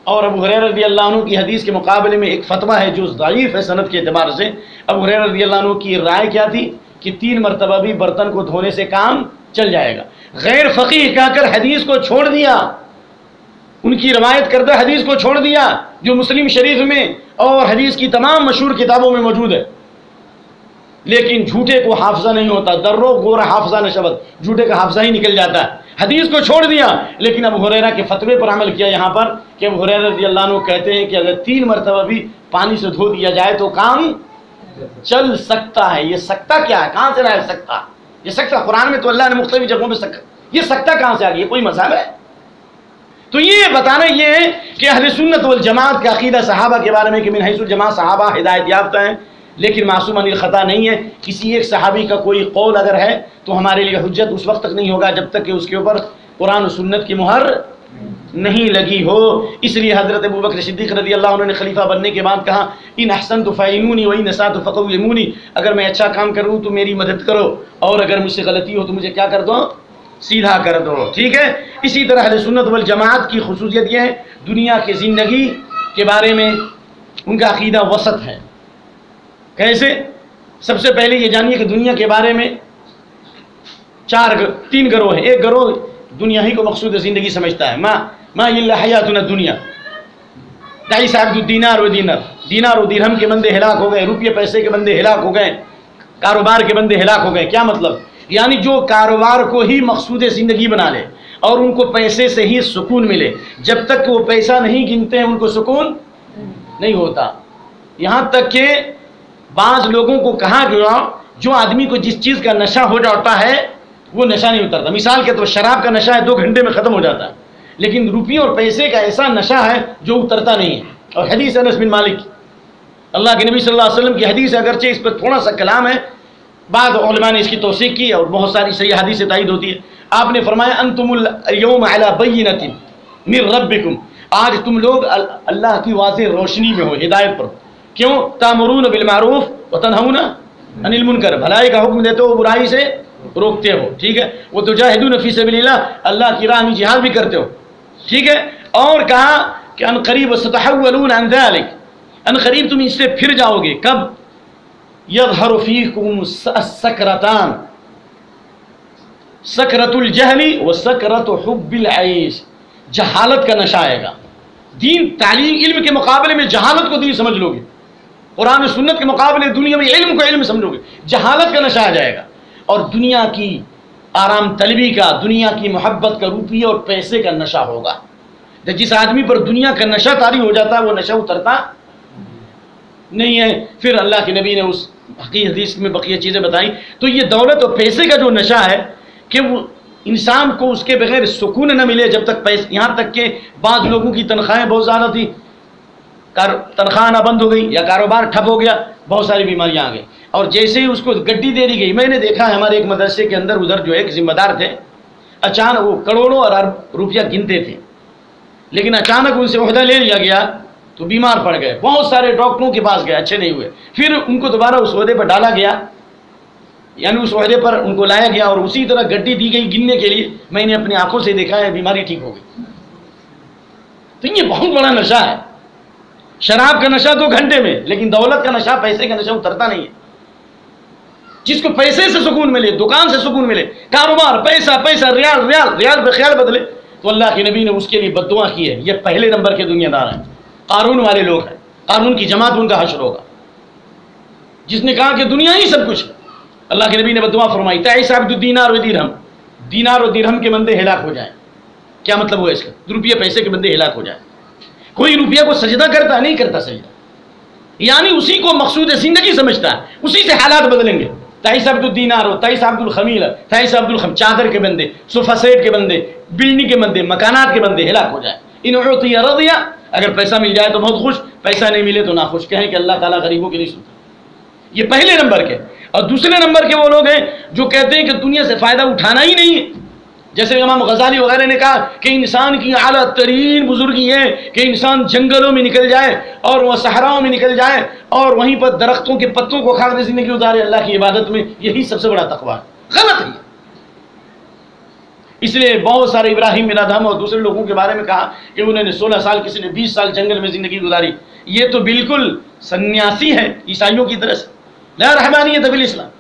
اور ابو ہریرہ رضی اللہ عنہ کی حدیث کے مقابلے میں ایک فتویٰ ہے جو ضعیف ہے سند کے اعتبار سے. ابو ہریرہ رضی اللہ عنہ کی رائے کیا تھی کہ 3 مرتبہ بھی برتن کو دھونے سے کام چل جائے گا. غیر فقیہ کہہ کر حدیث کو چھوڑ دیا, ان کی روایت کردہ حدیث کو چھوڑ دیا جو مسلم شریف میں اور حدیث کی تمام مشہور کتابوں میں موجود ہے. لیکن جھوٹے کو حافظہ نہیں ہوتا, درو گورا حافظہ نشبت, جھوٹے کا حافظہ ہی نکل جاتا ہے. حدیث کو چھوڑ دیا, لیکن ابو ہریرہ کے فتوے پر عمل کیا یہاں پر, کہ ابو ہریرہ رضی اللہ عنہ کہتے ہیں کہ اگر 3 مرتبہ بھی پانی سے دھو دیا جائے تو کام چل سکتا ہے. یہ سکتا کیا ہے؟ کہاں سے رہا ہے سکتا؟ یہ سکتا قرآن میں تو اللہ نے مختلف جگہوں پہ سکتا, یہ سکتا کہاں سے آ گیا؟ یہ کوئی مذہب ہے؟ تو یہ بتانا یہ ہے کہ اہل سنت والجماعت کا عقیدہ صحابہ کے بارے میں کہ من حیث الجماعت صحابہ ہدایت یافتہ ہیں, لیکن معصوم عن الخطا نہیں ہے. کسی ایک صحابی کا کوئی قول اگر ہے تو ہمارے لیے حجت اس وقت تک نہیں ہوگا جب تک کہ اس کے اوپر قرآن و سنت کی مہر نہیں لگی ہو. اس لیے حضرت ابوبکر صدیق رضی اللہ عنہ نے خلیفہ بننے کے بعد کہا ان احسنت فاعینونی وان اسأت فقومونی, اگر میں اچھا کام کروں تو میری مدد کرو, اور اگر مجھ سے غلطی ہو تو مجھے کیا کر دو؟ سیدھا کر دو. ٹھیک ہے. اسی طرح اہل سنت والجماعت کی خصوصیت یہ ہے دنیا کی زندگی کے بارے میں ان کا عقیدہ وسط ہے. کیسے؟ سب سے پہلے یہ جانیے کہ دنیا کے بارے میں 3 گروہ ہیں. ایک گروہ دنیا ہی کو مقصود زندگی سمجھتا ہے, ما هي الا حیاتنا الدنیا، تعیس عبد الدینار و دینار و درہم کے بندے ہلاک ہو گئے، روپیے پیسے کے بندے ہلاک ہو گئے، کاروبار کے بندے ہلاک ہو گئے۔ کیا مطلب؟ یعنی جو کاروبار کو ہی مقصود زندگی بنا لے اور ان کو پیسے سے ہی سکون ملے، جب تک وہ پیسہ نہیں گنتے ہیں ان کو سکون نہیں ہوتا۔ یہاں تک کہ بعض لوگوں کو کہا گیا جو آدمی کو جس چیز کا نشہ ہو جاتا ہے وہ نشہ نہیں اترتا۔ مثال کے طور شراب کا نشہ ہے 2 گھنٹے میں ختم ہو جاتا ہے، لیکن روپیے اور پیسے کا ایسا نشہ ہے جو اترتا نہیں ہے۔ اور حدیث انس بن مالک، اللہ کے نبی صلی اللہ علیہ وسلم کی حدیث ہے، اگرچہ اس پر تھوڑا سا کلام ہے، بعض علماء نے اس کی توثیق کی اور بہت ساری صحیح حدیث سے تائید ہوتی ہے۔ آپ نے فرمایا انتم اليوم علی بینۃ من ربکم، آج تم لوگ اللہ کی واضح روشنی میں ہو، ہدایت پر۔ کیوں؟ تامرون بالمعروف وتنہون عن المنکر، بھلائی کا حکم دیتے ہو، برائی سے روکتے ہو، ٹھیک ہے؟ وتجاہدون فی سبیل اللہ، اللہ کی راہ میں جہاد بھی کرتے ہو، ٹھیک ہے؟ اور کہا کہ ان قریب ستحولون عن ذلک، ان قریب تم اس سے پھر جاؤ گے۔ کب؟ یظہر فیکم السکرتان، سکرت الجہل و سکرت حب العیش، جہالت کا نشہ آئے گا۔ دین تعلیم علم کے مقابلے میں جہالت کو دین سمجھ لو گے، قرآن و سنت کے مقابلے دنیا میں علم کو علم سمجھو گے، جہالت کا نشہ آ جائے گا، اور دنیا کی آرام طلبی کا، دنیا کی محبت کا، روپیے اور پیسے کا نشہ ہوگا۔ جس آدمی پر دنیا کا نشہ طاری ہو جاتا ہے وہ نشہ اترتا نہیں ہے۔ پھر اللہ کے نبی نے اس حدیث میں بقیہ چیزیں بتائیں۔ تو یہ دولت اور پیسے کا جو نشہ ہے کہ وہ انسان کو اس کے بغیر سکون نہ ملے جب تک پیسے، یہاں تک کہ بعض لوگوں کی تنخواہیں بہت زیادہ تھی، تنخواہ نہ بند ہو گئی یا کاروبار ٹھپ ہو گیا، بہت ساری بیماریاں آ گئی، اور جیسے ہی اس کو گڈی دے دی گئی۔ میں نے دیکھا ہے ہمارے ایک مدرسے کے اندر ادھر جو ایک ذمہ دار تھے، اچانک وہ کروڑوں اور ارب روپیہ گنتے تھے، لیکن اچانک ان سے عہدہ لے لیا گیا تو بیمار پڑ گئے، بہت سارے ڈاکٹروں کے پاس گئے، اچھے نہیں ہوئے، پھر ان کو دوبارہ اس عہدے پر ڈالا گیا، یعنی اس عہدے پر ان کو لایا گیا اور اسی طرح گڈی دی گئی گننے کے لیے۔ میں نے اپنی آنکھوں سے دیکھا ہے، بیماری ٹھیک ہو گئی۔ تو یہ بہت بڑا نشہ ہے۔ شراب کا نشہ 2 گھنٹے میں، لیکن دولت کا نشہ، پیسے کا نشہ اترتا نہیں ہے۔ جس کو پیسے سے سکون ملے، دکان سے سکون ملے، کاروبار، پیسہ پیسہ، ریال ریال ریال پہ خیال بدلے، تو اللہ کے نبی نے اس کے لیے بد دعا کی ہے۔ یہ پہلے نمبر کے دنیا دار ہیں، قارون والے لوگ ہیں، قارون کی جماعت ان کا حشر ہوگا، جس نے کہا کہ دنیا ہی سب کچھ ہے۔ اللہ کے نبی نے بد دعا فرمائی، تعیس عبد الدینار و درہم، دینار و درہم کے بندے ہلاک ہو جائیں۔ کیا مطلب ہوا اس کا؟ روپیہ پیسے کے بندے ہلاک ہو جائیں۔ کوئی روپیہ کو سجدہ کرتا نہیں کرتا سجدہ، یعنی اسی کو مقصود زندگی سمجھتا ہے، اسی سے حالات بدلیں گے۔ تعیس عبد الدینار، تعیس عبد الخمیل، تعیس عبد الخم، چادر کے بندے، صوفہ سیٹ کے بندے، بلڈنگ کے بندے، مکانات کے بندے ہلاک ہو جائیں۔ ان اعطی رضی، اگر پیسہ مل جائے تو بہت خوش، پیسہ نہیں ملے تو ناخوش، کہیں کہ اللہ تعالیٰ غریبوں کی نہیں سنتا۔ یہ پہلے نمبر کے۔ اور دوسرے نمبر کے وہ لوگ ہیں جو کہتے ہیں کہ دنیا سے فائدہ اٹھانا ہی نہیں ہے، جیسے امام غزالی وغیرہ نے کہا کہ انسان کی اعلیٰ ترین بزرگی ہے کہ انسان جنگلوں میں نکل جائے اور وہ صحراؤں میں نکل جائے اور وہیں پر درختوں کے پتوں کو کھا کے زندگی گزارے اللہ کی عبادت میں، یہی سب سے بڑا تقویٰ ہے۔ غلط ہے۔ اس لیے بہت سارے ابراہیم بن ادہم اور دوسرے لوگوں کے بارے میں کہا کہ انہوں نے 16 سال، کسی نے 20 سال جنگل میں زندگی گزاری، یہ تو بالکل سنیاسی ہے عیسائیوں کی طرح سے۔ لا رحمانیت فی الاسلام۔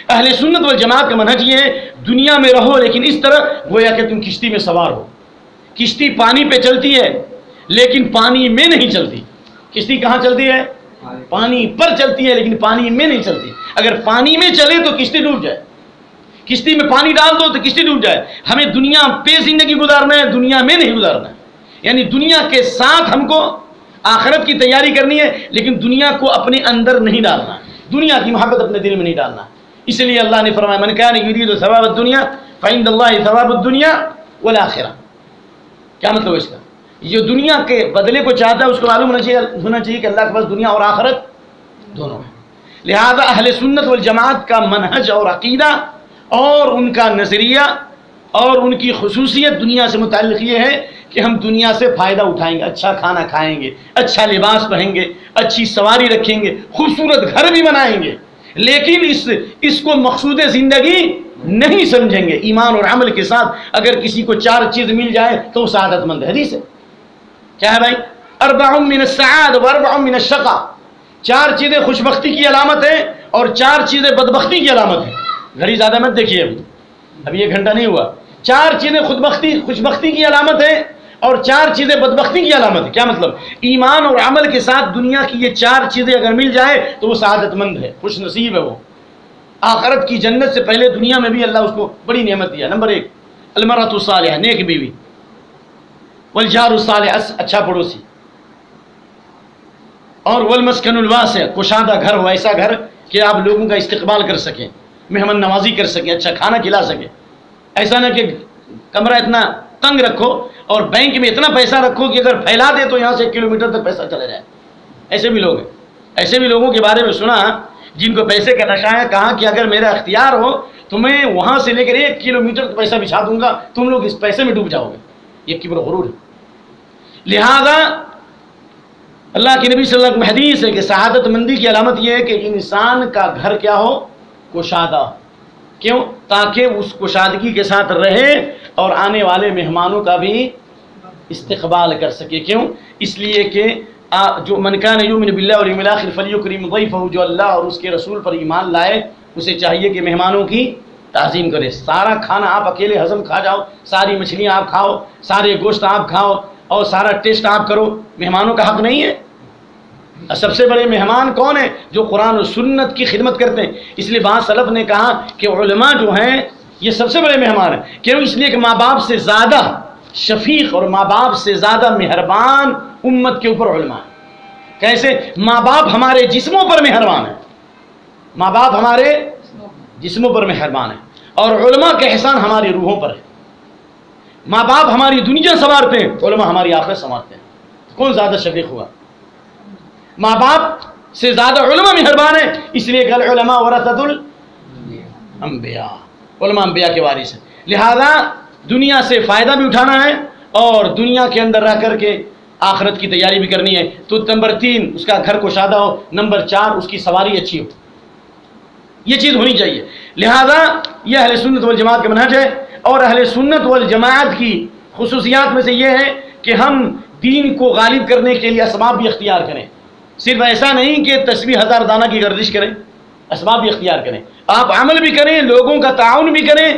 اہل سنت والجماعت کا منہج یہ ہے دنیا میں رہو لیکن اس طرح گویا کہ تم کشتی میں سوار ہو۔ کشتی پانی پہ چلتی ہے لیکن پانی میں نہیں چلتی۔ کشتی کہاں چلتی ہے؟ پانی پر چلتی ہے لیکن پانی میں نہیں چلتی۔ اگر پانی میں چلے تو کشتی ڈوب جائے، کشتی میں پانی ڈال دو تو کشتی ڈوب جائے۔ ہمیں دنیا پہ زندگی گزارنا ہے، دنیا میں نہیں گزارنا ہے۔ یعنی دنیا کے ساتھ ہم کو آخرت کی تیاری کرنی ہے لیکن دنیا کو اپنے اندر نہیں ڈالنا، دنیا کی محبت اپنے دل میں نہیں ڈالنا۔ اس لیے اللہ نے فرمایا من کان یرید ثواب الدنیا فعند اللہ ثواب الدنیا والآخرہ۔ کیا مطلب ہے اس کا؟ جو دنیا کے بدلے کو چاہتا ہے اس کو معلوم ہونا چاہیے کہ اللہ کے پاس دنیا اور آخرت دونوں ہیں۔ لہذا اہل سنت والجماعت کا منہج اور عقیدہ اور ان کا نظریہ اور ان کی خصوصیت دنیا سے متعلق یہ ہے کہ ہم دنیا سے فائدہ اٹھائیں گے، اچھا کھانا کھائیں گے، اچھا لباس پہنیں گے، اچھی سواری رکھیں گے، خوبصورت گھر بھی بنائیں گے، لیکن اس کو مقصود زندگی نہیں سمجھیں گے۔ ایمان اور عمل کے ساتھ اگر کسی کو 4 چیز مل جائے تو وہ سعادت مند ہے۔ حدیث ہے کیا ہے بھائی؟ 4 من السعادہ و 4 من الشقا، 4 چیزیں خوشبختی کی علامت ہے اور 4 چیزیں بدبختی کی علامت ہے۔ گھڑی زیادہ مت دیکھیے، ابھی 1 گھنٹہ نہیں ہوا۔ 4 چیزیں خوشبختی کی علامت ہے اور 4 چیزیں بدبختی کی علامت ہے. کیا مطلب؟ ایمان اور عمل کے ساتھ دنیا کی یہ 4 چیزیں اگر مل جائے تو وہ سعادت مند ہے، خوش نصیب ہے. وہ آخرت کی جنت سے پہلے دنیا میں بھی اللہ اس کو بڑی نعمت دیا. نمبر 1 المرأۃ الصالحہ، نیک بیوی، والجار الصالح، اچھا پڑوسی، اور والمسکن الواسع، کشادہ گھر ہو، ایسا گھر کہ آپ لوگوں کا استقبال کر سکیں، مہمان نوازی کر سکیں، اچھا کھانا کھلا سکیں. ایسا نہ کہ کمرہ اتنا تنگ رکھو اور بینک میں اتنا پیسہ رکھو کہ اگر پھیلا دے تو یہاں سے 1 کلومیٹر تک پیسہ چلا جائے. ایسے بھی لوگ ہیں. ایسے بھی لوگوں کے بارے میں سنا جن کو پیسے کا نشہ ہے، کہا کہ اگر میرا اختیار ہو تو میں وہاں سے لے کر 1 کلومیٹر تک پیسہ بچھا دوں گا، تم لوگ اس پیسے میں ڈوب جاؤ گے. یہ کبر و غرور ہے. لہذا اللہ کے نبی صلی اللہ علیہ وسلم حدیث ہے کہ سعادت مندی کی علامت یہ ہے کہ انسان کا گھر کیا ہو؟ کشادہ. کیوں؟ تاکہ اس کشادگی کے ساتھ رہے اور آنے والے مہمانوں کا بھی استقبال کر سکے. کیوں؟ اس لیے کہ جو من کان یؤمن باللہ والیوم الآخر فلیکرم ضیفہ، جو اللہ اور اس کے رسول پر ایمان لائے اسے چاہیے کہ مہمانوں کی تعظیم کرے. سارا کھانا آپ اکیلے ہضم کھا جاؤ، ساری مچھلیاں آپ کھاؤ، سارے گوشت آپ کھاؤ اور سارا ٹیسٹ آپ کرو، مہمانوں کا حق نہیں ہے. سب سے بڑے مہمان کون ہیں؟ جو قرآن و سنت کی خدمت کرتے ہیں. اس لیے بعض سلف نے کہا کہ علماء جو ہیں یہ سب سے بڑے مہمان ہیں. کیوں؟ اس لیے کہ ماں باپ سے زیادہ شفیق اور ماں باپ سے زیادہ مہربان امت کے اوپر علماء ہیں. کیسے؟ ماں باپ ہمارے جسموں پر مہربان ہیں، ماں باپ ہمارے جسموں پر مہربان ہیں، اور علماء کے احسان ہماری روحوں پر ہے. ماں باپ ہماری دنیا سنوارتے ہیں، علماء ہماری آخرت سنوارتے ہیں. کون زیادہ شفیق ہوا؟ ماں باپ سے زیادہ علماء مہربان ہیں. اس لیے کہ العلماء ورثۃ الانبیاء، علماء انبیاء کے وارث ہیں. لہذا دنیا سے فائدہ بھی اٹھانا ہے اور دنیا کے اندر رہ کر کے آخرت کی تیاری بھی کرنی ہے. تو نمبر 3 اس کا گھر کشادہ ہو، نمبر 4 اس کی سواری اچھی ہو. یہ چیز ہونی چاہیے. لہذا یہ اہل سنت والجماعت کا منہج ہے. اور اہل سنت والجماعت کی خصوصیات میں سے یہ ہے کہ ہم دین کو غالب کرنے کے لیے اسباب بھی اختیار کریں. صرف ایسا نہیں کہ تسبیح 1000 دانہ کی گردش کریں، اسباب بھی اختیار کریں. آپ عمل بھی کریں، لوگوں کا تعاون بھی کریں،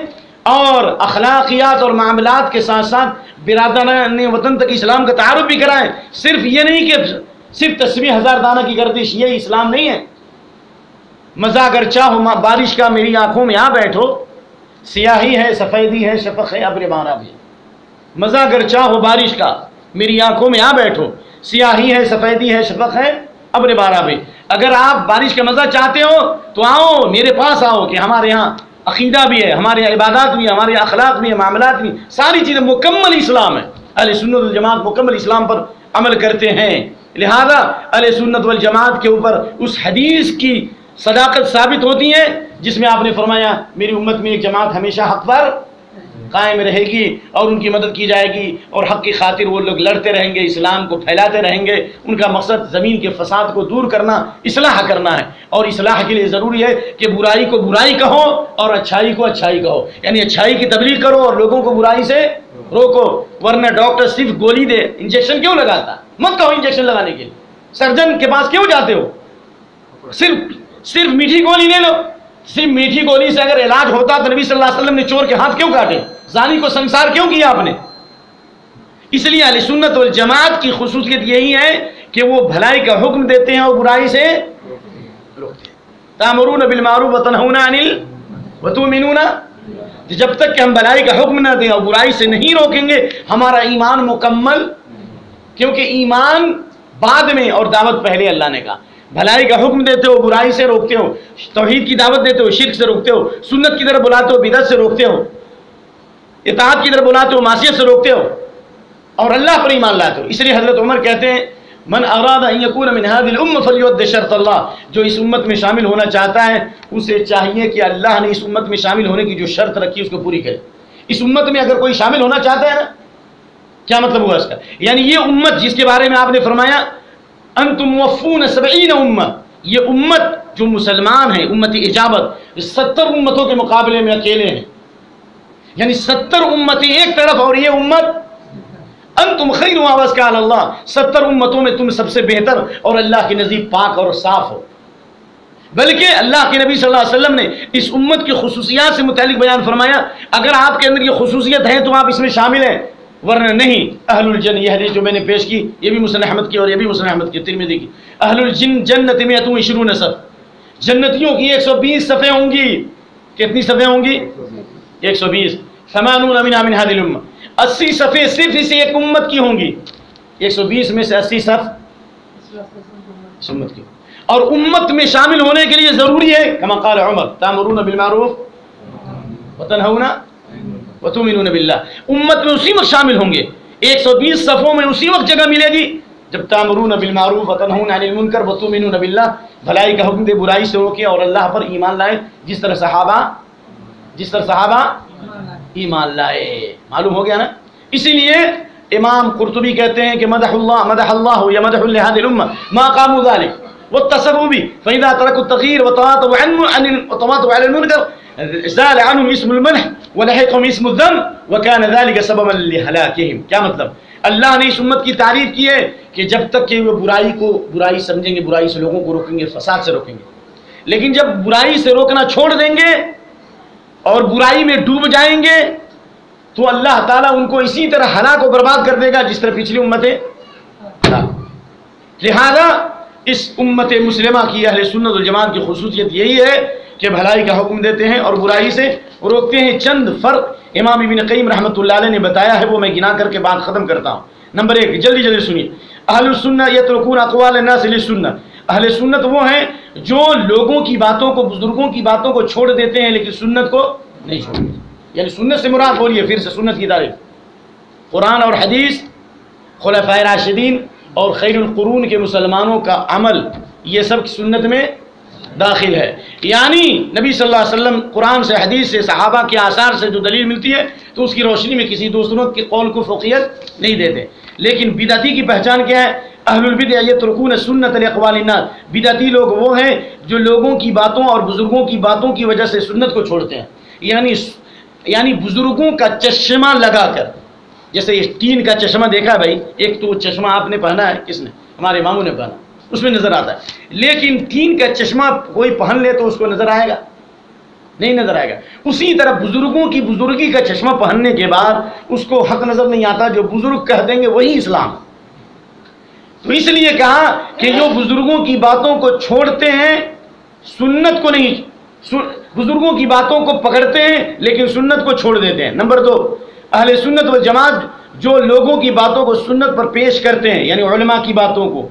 اور اخلاقیات اور معاملات کے ساتھ ساتھ برادران وطن تک اسلام کا تعارف بھی کرائیں. صرف یہ نہیں کہ صرف تسبیح 1000 دانہ کی گردش، یہ اسلام نہیں ہے. مزہ اگر چاہو بارش کا میری آنکھوں میں آ بیٹھو، سیاہی ہے، سفیدی ہے، شفق ہے، ابر بارہ بھی. مزہ اگر چاہو بارش کا میری آنکھوں میں آ بیٹھو، سیاہی ہے، سفیدی ہے، شفق ہے، ابر بارہ بھی. اگر آپ بارش کا مزہ چاہتے ہو تو آؤ، میرے پاس آؤ، کہ ہمارے یہاں عقیدہ بھی ہے، ہمارے عبادات بھی ہیں، ہمارے اخلاق بھی ہیں، معاملات بھی، ساری چیزیں مکمل اسلام ہے. اہل سنت والجماعت مکمل اسلام پر عمل کرتے ہیں. لہذا اہل سنت والجماعت کے اوپر اس حدیث کی صداقت ثابت ہوتی ہے جس میں آپ نے فرمایا میری امت میں ایک جماعت ہمیشہ حق پر قائم رہے گی اور ان کی مدد کی جائے گی، اور حق کی خاطر وہ لوگ لڑتے رہیں گے، اسلام کو پھیلاتے رہیں گے. ان کا مقصد زمین کے فساد کو دور کرنا، اصلاح کرنا ہے. اور اصلاح کے لیے ضروری ہے کہ برائی کو برائی کہو اور اچھائی کو اچھائی کہو. یعنی اچھائی کی تبلیغ کرو اور لوگوں کو برائی سے روکو. ورنہ ڈاکٹر صرف گولی دے، انجیکشن کیوں لگاتا؟ مت کہو انجیکشن لگانے کے لیے. سرجن کے پاس کیوں جاتے ہو؟ صرف میٹھی گولی لے لو. صرف میٹھی گولی سے اگر علاج ہوتا تو نبی صلی اللہ علیہ وسلم نے چور کے ہاتھ کیوں کاٹے؟ زانی کو سنسار کیوں کیا آپ نے؟ اس لیے اہل سنت والجماعت کی خصوصیت یہی ہے کہ وہ بھلائی کا حکم دیتے ہیں اور برائی سے روکتے ہیں. تأمرون بالمعروف وتنہون عن وتؤمنون. جب تک کہ ہم بھلائی کا حکم نہ دیں اور برائی سے نہیں روکیں گے ہمارا ایمان مکمل، کیونکہ ایمان بعد میں اور دعوت پہلے. اللہ نے کہا بھلائی کا حکم دیتے ہو، برائی سے روکتے ہو، توحید کی دعوت دیتے ہو، شرک سے روکتے ہو، سنت کی طرف بلاتے ہو، بدعت سے روکتے ہو، اطاعت کی طرف بلاتے ہو، معصیت سے روکتے ہو، اور اللہ پر ایمان لاتے ہو. اس لیے حضرت عمر کہتے ہیں من اراد ان یکون من هذه الامه فلیؤد شرط اللہ. جو اس امت میں شامل ہونا چاہتا ہے اسے چاہیے کہ اللہ نے اس امت میں شامل ہونے کی جو شرط رکھی اس کو پوری کرے. اس امت میں اگر کوئی شامل ہونا چاہتا ہے نا، کیا مطلب ہوا اس کا؟ یعنی یہ امت جس کے بارے میں آپ نے فرمایا انتم موفون 70 امہ، یہ امت جو مسلمان ہے امت اجابت 70 امتوں کے مقابلے میں اکیلے ہیں. یعنی 70 امتیں ایک طرف اور یہ امت انتم خیر وابسکا اللہ، 70 امتوں میں تم سب سے بہتر اور اللہ کے نزدیک پاک اور صاف ہو. بلکہ اللہ کے نبی صلی اللہ علیہ وسلم نے اس امت کی خصوصیات سے متعلق بیان فرمایا اگر آپ کے اندر یہ خصوصیت ہے تو آپ اس میں شامل ہیں. ورنہ نہیں اہل الجن، یہ حدیث جو میں نے پیش کی یہ بھی مسند احمد کی اور یہ بھی مسند احمد کی ترمذی کی، اہل الجن جنت میں 120 صف، جنتیوں کی 120 صفیں ہوں گی. کتنی صفیں ہوں گی؟ 120. 80 من هذه الامه، 80 صفیں صرف اس ایک امت کی ہوں گی. 120 میں سے 80 صف اس امت کی. اور امت میں شامل ہونے کے لیے ضروری ہے کما قال عمر تامرون بالمعروف وتنهون وتؤمنون بالله. امت میں اسی وقت شامل ہوں گے، 120 صفوں میں اسی وقت جگہ ملے گی جب تامرون بالمعروف وتنهون عن المنکر وتؤمنون بالله، بھلائی کا حکم دے برائی سے روکے اور اللہ پر ایمان لائے، جس طرح صحابہ ایمان لائے. معلوم ہو گیا نا؟ اسی لیے امام قرطبی کہتے ہیں کہ مدح اللہ یا مدح لهذه الامه ما قاموا ذلك واتصفوا به فاذا تركوا التغيير وتواطؤوا على المنكر زال عنهم اسم المدح ولحقهم اسم الذم وكان ذلك سببا لهلاكهم. کیا مطلب؟ اللہ نے اس امت کی تعریف کی ہے کہ جب تک کہ وہ برائی سمجھیں گے، برائی سے لوگوں کو روکیں گے، فساد سے روکیں گے، لیکن جب برائی سے روکنا چھوڑ دیں گے اور برائی میں ڈوب جائیں گے تو اللہ تعالیٰ ان کو اسی طرح ہلاک و برباد کر دے گا جس طرح پچھلی امتیں. لہذا اس امت مسلمہ کی اہل سنت والجماعت کی خصوصیت یہی ہے کہ بھلائی کا حکم دیتے ہیں اور برائی سے روکتے ہیں. چند فرق امام ابن قیم رحمۃ اللہ علیہ نے بتایا ہے، وہ میں گنا کر کے بات ختم کرتا ہوں. نمبر 1، جلدی سنیے، اہل السنہ یترکون اقوال الناس للسنہ. اہل سنت وہ ہیں جو لوگوں کی باتوں کو، بزرگوں کی باتوں کو چھوڑ دیتے ہیں لیکن سنت کو نہیں چھوڑتے. یعنی سنت سے مراد بولیے پھر سے سنت کی تعریف، قرآن اور حدیث، خلفائے راشدین اور خیر القرون کے مسلمانوں کا عمل، یہ سب سنت میں داخل ہے. یعنی نبی صلی اللہ علیہ وسلم قرآن سے، حدیث سے، صحابہ کے آثار سے جو دلیل ملتی ہے تو اس کی روشنی میں کسی دوسروں کے قول کو فوقیت نہیں دیتے. لیکن بدعتی کی پہچان کیا ہے؟ اہل البدع یترکون سنت لاقوال الناس. بدعتی لوگ وہ ہیں جو لوگوں کی باتوں اور بزرگوں کی باتوں کی وجہ سے سنت کو چھوڑتے ہیں. یعنی بزرگوں کا چشمہ لگا کر، جیسے یہ ٹین کا چشمہ دیکھا ہے بھائی، ایک تو چشمہ آپ نے پہنا ہے، کس نے؟ ہمارے اماموں نے پہنا، اس میں نظر آتا ہے. لیکن ٹین کا چشمہ کوئی پہن لے تو اس کو نظر آئے گا؟ نہیں نظر آئے گا. اسی طرح بزرگوں کی بزرگی کا چشمہ پہننے کے بعد اس کو حق نظر نہیں آتا، جو بزرگ کہہ دیں گے وہی اسلام. تو اس لیے کہا کہ جو بزرگوں کی باتوں کو چھوڑتے ہیں سنت کو نہیں، بزرگوں کی باتوں کو پکڑتے ہیں لیکن سنت کو چھوڑ دیتے ہیں. نمبر 2، اہل سنت والجماعت جو لوگوں کی باتوں کو سنت پر پیش کرتے ہیں، یعنی علماء کی باتوں کو،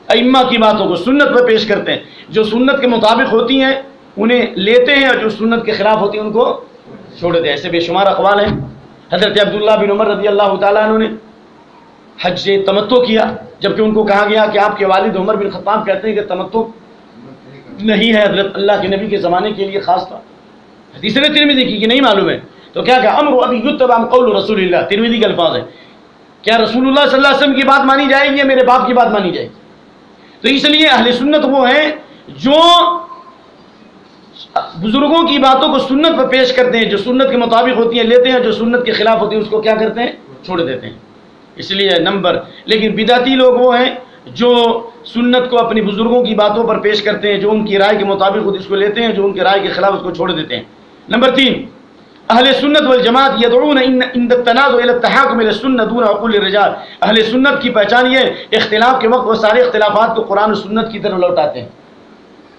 ائمہ کی باتوں کو سنت پر پیش کرتے ہیں، جو سنت کے مطابق ہوتی ہیں انہیں لیتے ہیں اور جو سنت کے خلاف ہوتی ہیں ان کو چھوڑ دیتے ہیں. ایسے بے شمار اقوال ہیں. حضرت عبداللہ بن عمر رضی اللہ تعالیٰ عنہ نے حج سے تمتع کیا، جبکہ ان کو کہا گیا کہ آپ کے والد عمر بن خطاب کہتے ہیں کہ تمتع نہیں ہے، حضرت اللہ کے نبی کے زمانے کے لیے خاص تھا. حدیث نے ترمذی کی کہ نہیں معلوم ہے، تو کیا کہ امر ابی یتبع قول رسول اللہ، ترمذی کے الفاظ ہیں، کیا رسول اللہ صلی اللہ علیہ وسلم کی بات مانی جائے گی یا میرے باپ کی بات مانی جائے گی؟ تو اس لیے اہل سنت وہ ہیں جو بزرگوں کی باتوں کو سنت پر پیش کرتے ہیں، جو سنت کے مطابق ہوتی ہیں لیتے ہیں، جو سنت کے خلاف ہوتی ہیں اس کو کیا کرتے ہیں؟ چھوڑ دیتے ہیں. اس لیے لیکن بدعتی لوگ وہ ہیں جو سنت کو اپنی بزرگوں کی باتوں پر پیش کرتے ہیں، جو ان کی رائے کے مطابق ہوتی ہے اس کو لیتے ہیں، جو ان کی رائے کے خلاف اس کو چھوڑ دیتے ہیں. نمبر 3، اہل سنت والجماعت یدعون عند التنازع الى التحاكم الى السنة دون عقول الرجال. اہل سنت کی پہچان یہ اختلاف کے وقت وہ سارے اختلافات کو قرآن و سنت کی طرف لوٹاتے ہیں،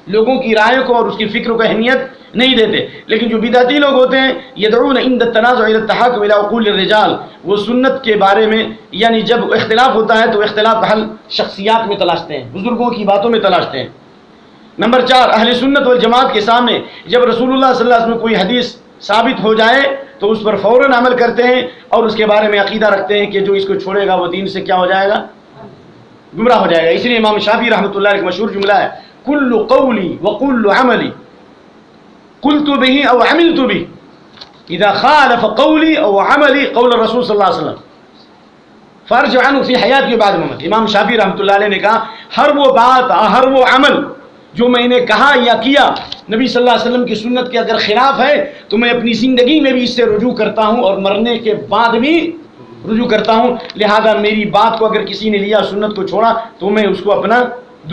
لوگوں کی رائے کو اور اس کی فکر کو اہمیت نہیں دیتے. لیکن جو بدعتی لوگ ہوتے ہیں یدعون عند التنازع الى التحاكم الى عقول الرجال، وہ سنت کے بارے میں یعنی جب اختلاف ہوتا ہے تو اختلاف کا حل شخصیات میں تلاشتے ہیں، بزرگوں کی باتوں میں تلاشتے ہیں. نمبر 4، اہل سنت والجماعت کے سامنے جب رسول اللہ صلی اللہ علیہ وسلم میں کوئی حدیث ثابت ہو جائے تو اس پر فوراً عمل کرتے ہیں اور اس کے بارے میں عقیدہ رکھتے ہیں کہ جو اس کو چھوڑے گا وہ دین سے کیا ہو جائے گا؟ گمراہ ہو جائے گا. اس لیے امام شافعی رحمۃ اللہ علیہ کا مشہور جملہ ہے، کل قولی وکل عملی قلت به او عملت به اذا خالف قولی او عملی قول الرسول صلی اللہ علیہ وسلم فارجع عنه فی حیاتی بعد موت. امام شافعی رحمۃ اللہ علیہ نے کہا ہر وہ بات، ہر وہ عمل جو میں نے کہا یا کیا نبی صلی اللہ علیہ وسلم کی سنت کے اگر خلاف ہے تو میں اپنی زندگی میں بھی اس سے رجوع کرتا ہوں اور مرنے کے بعد بھی رجوع کرتا ہوں. لہذا میری بات کو اگر کسی نے لیا، سنت کو چھوڑا، تو میں اس کو اپنا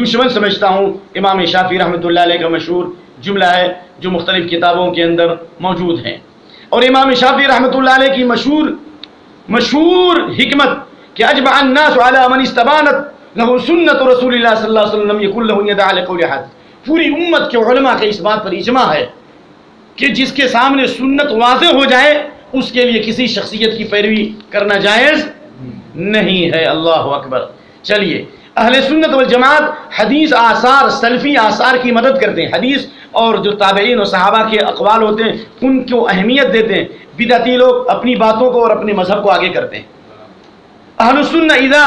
دشمن سمجھتا ہوں. امام شافعی رحمۃ اللہ علیہ کا مشہور جملہ ہے جو مختلف کتابوں کے اندر موجود ہیں. اور امام شافعی رحمۃ اللہ علیہ کی مشہور مشہور حکمت کہ اجمع الناس علی من استبانت لہ سنت رسول اللہ صلی اللہ علیہ وسلم یکن لہ یدع لقول احد. پوری امت کے علماء کا اس بات پر اجماع ہے کہ جس کے سامنے سنت واضح ہو جائے اس کے لیے کسی شخصیت کی پیروی کرنا جائز نہیں ہے. اللہ اکبر. چلیے، اہل سنت والجماعت حدیث آثار، سلفی آثار کی مدد کرتے ہیں. حدیث اور جو تابعین اور صحابہ کے اقوال ہوتے ہیں ان کو اہمیت دیتے ہیں. بدعتی لوگ اپنی باتوں کو اور اپنے مذہب کو آگے کرتے ہیں. اہل السنہ اذا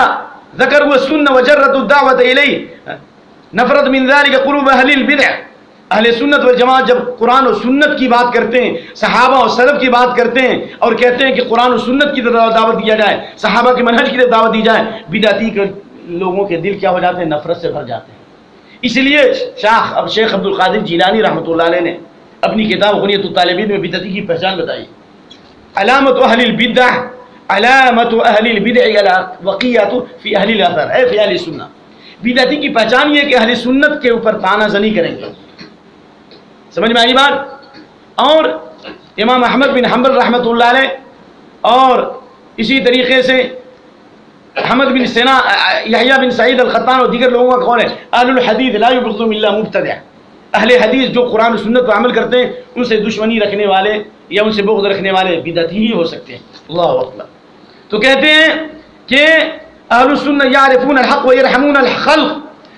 ذکروا السنہ وجرۃ الدعوۃ الیہ نفرت من ذلک قلوب اہل البدع. اہل سنت والجماعت جب قرآن و سنت کی بات کرتے ہیں، صحابہ اور سلف کی بات کرتے ہیں اور کہتے ہیں کہ قرآن و سنت کی طرف دعوت دیا جائے، صحابہ کے منہج کی طرف دعوت دی جائے، بدعتی کے لوگوں کے دل کیا ہو جاتے ہیں؟ نفرت سے بھر جاتے ہیں. اس لیے شیخ عبد القادر جیلانی رحمۃ اللہ علیہ نے اپنی کتاب غنیۃ الطالبین میں بدعتی کی پہچان بتائی. علامت اہل البدع، علامت اہل البدع الوقیۃ فی اہل الاثر اے فی اہل السنہ. بدعتی کی پہچان یہ کہ اہل سنت کے اوپر طعنہ زنی کریں گے. سمجھ میں آئی بات؟ اور امام احمد بن حنبل رحمۃ اللہ علیہ اور اسی طریقے سے احمد بن سینا، یحییٰ بن سعید القطان اور دیگر لوگوں کا قول ہے اہل الحدیث لا یبغضهم الا مبتدع. اہل حدیث جو قرآن و سنت پر عمل کرتے ہیں ان سے دشمنی رکھنے والے یا ان سے بغض رکھنے والے بدعتی ہی ہو سکتے ہیں. اللہ اکبر. تو کہتے ہیں کہ اہل السنہ یعرفون الحق ویرحمون الخلق.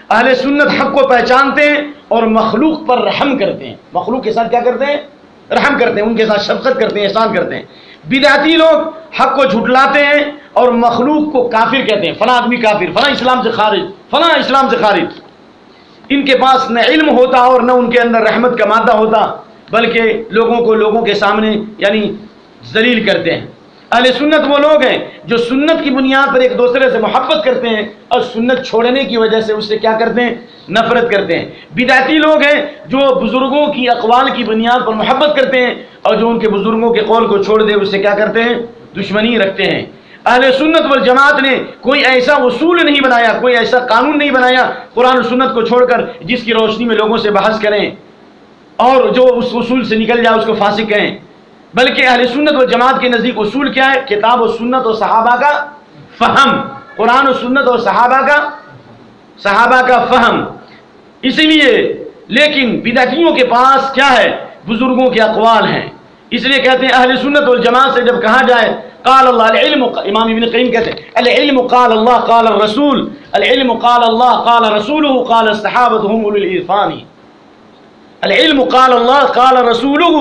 اہل سنت حق کو پہچانتے ہیں اور مخلوق پر رحم کرتے ہیں. مخلوق کے ساتھ کیا کرتے ہیں؟ رحم کرتے ہیں، ان کے ساتھ شفقت کرتے ہیں، احسان کرتے ہیں. بدعتی لوگ حق کو جھٹلاتے ہیں اور مخلوق کو کافر کہتے ہیں. فلاں آدمی کافر، فلاں اسلام سے خارج، فلاں اسلام سے خارج. ان کے پاس نہ علم ہوتا اور نہ ان کے اندر رحمت کا مادہ ہوتا، بلکہ لوگوں کے سامنے یعنی ذلیل کرتے ہیں. اہل سنت وہ لوگ ہیں جو سنت کی بنیاد پر ایک دوسرے سے محبت کرتے ہیں اور سنت چھوڑنے کی وجہ سے اس سے کیا کرتے ہیں؟ نفرت کرتے ہیں. بدعتی لوگ ہیں جو بزرگوں کی اقوال کی بنیاد پر محبت کرتے ہیں اور جو ان کے بزرگوں کے قول کو چھوڑ دے اس سے کیا کرتے ہیں؟ دشمنی رکھتے ہیں. اہل سنت والجماعت نے کوئی ایسا اصول نہیں بنایا، کوئی ایسا قانون نہیں بنایا قرآن و سنت کو چھوڑ کر جس کی روشنی میں لوگوں سے بحث کریں اور جو اس اصول سے نکل جائے اس کو فاسق کہیں. بلکہ اہل سنت والجماعت کے نزدیک اصول کیا ہے؟ کتاب و سنت اور صحابہ کا فہم. قرآن و سنت اور صحابہ کا فہم. اسی لیے لیکن بدعتیوں کے پاس کیا ہے؟ بزرگوں کے اقوال ہیں. اس لیے کہتے ہیں اہل سنت والجماعت سے جب کہا جائے قال اللہ العلم، امام ابن قیم کہتے ہیں العلم قال اللہ قال الرسول، العلم قال اللہ قال رسولہ قال الصحابۃ هم اولو العرفان. العلم قال اللہ قال رسولہ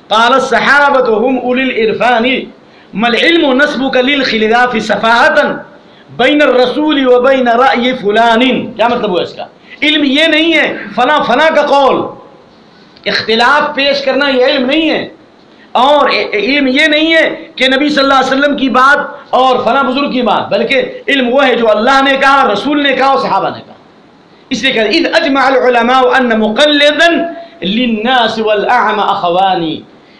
قال الصحابۃ هم اولو العرفان. ما العلم نسبک للخلاف صفاحۃ بین الرسول و بین رأی فلان. کیا مطلب ہوا اس کا؟ علم یہ نہیں ہے فلاں کا قول، اختلاف پیش کرنا یہ علم نہیں ہے. اور علم یہ نہیں ہے کہ نبی صلی اللہ علیہ وسلم کی بات اور فلاں بزرگ کی بات، بلکہ علم وہ ہے جو اللہ نے کہا، رسول نے کہا اور صحابہ نے کہا. اس لیے کہتے ہیں اذ اجمع العلماء ان مقلدا للناس والاعمى اخوان.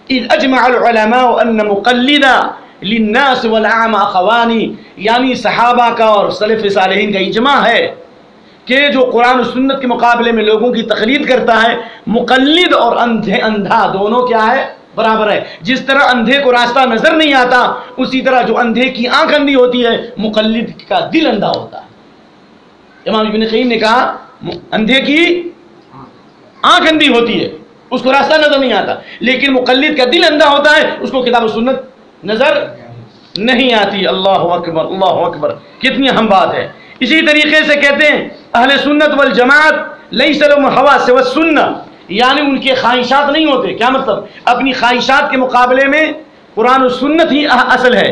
اذ اجمع العلماء ان مقلدا للناس والاعمى اخوان. یعنی صحابہ کا اور سلف صالحین کا اجماع ہے کہ جو قرآن و سنت کے مقابلے میں لوگوں کی تقلید کرتا ہے، مقلد اور اندھا دونوں کیا ہے؟ برابر ہے. جس طرح اندھے کو راستہ نظر نہیں آتا اسی طرح جو اندھے کی آنکھ اندھی ہوتی ہے مقلد کا دل اندھا ہوتا ہے. امام ابن قیم نے کہا اندھے کی آنکھ اندھی ہوتی ہے، اس کو راستہ نظر نہیں آتا، لیکن مقلد کا دل اندھا ہوتا ہے، اس کو کتاب و سنت نظر نہیں آتی. اللہ اکبر اللہ اکبر. کتنی اہم بات ہے. اسی طریقے سے کہتے ہیں اہل سنت والجماعت لیس لهم هوى سوى السنہ. یعنی ان کے خواہشات نہیں ہوتے. کیا مطلب؟ اپنی خواہشات کے مقابلے میں قرآن و سنت ہی اصل ہے،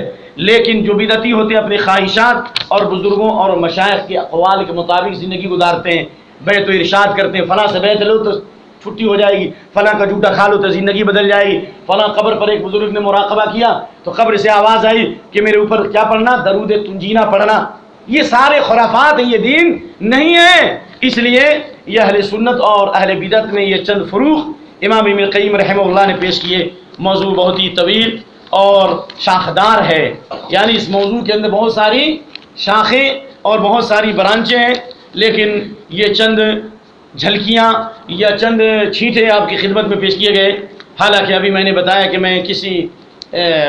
لیکن جو بدعتی ہوتے ہیں اپنے خواہشات اور بزرگوں اور مشائخ کے اقوال کے مطابق زندگی گزارتے ہیں. بیعت و ارشاد کرتے ہیں، فلاں سے بیعت لو تو چھٹی ہو جائے گی، فلاں کا جھوٹا کھا لو تو زندگی بدل جائے گی، فلاں قبر پر ایک بزرگ نے مراقبہ کیا تو قبر سے آواز آئی کہ میرے اوپر کیا پڑھنا؟ درود تنجینا پڑھنا. یہ سارے خرافات ہیں، یہ دین نہیں ہے. اس لیے یہ اہل سنت اور اہل بدعت میں یہ چند فروق امام ابن قیم رحمہ اللہ نے پیش کیے. موضوع بہت ہی طویل اور شاخدار ہے، یعنی اس موضوع کے اندر بہت ساری شاخیں اور بہت ساری برانچیں ہیں، لیکن یہ چند جھلکیاں یا چند چھینٹے آپ کی خدمت میں پیش کیے گئے. حالانکہ ابھی میں نے بتایا کہ میں کسی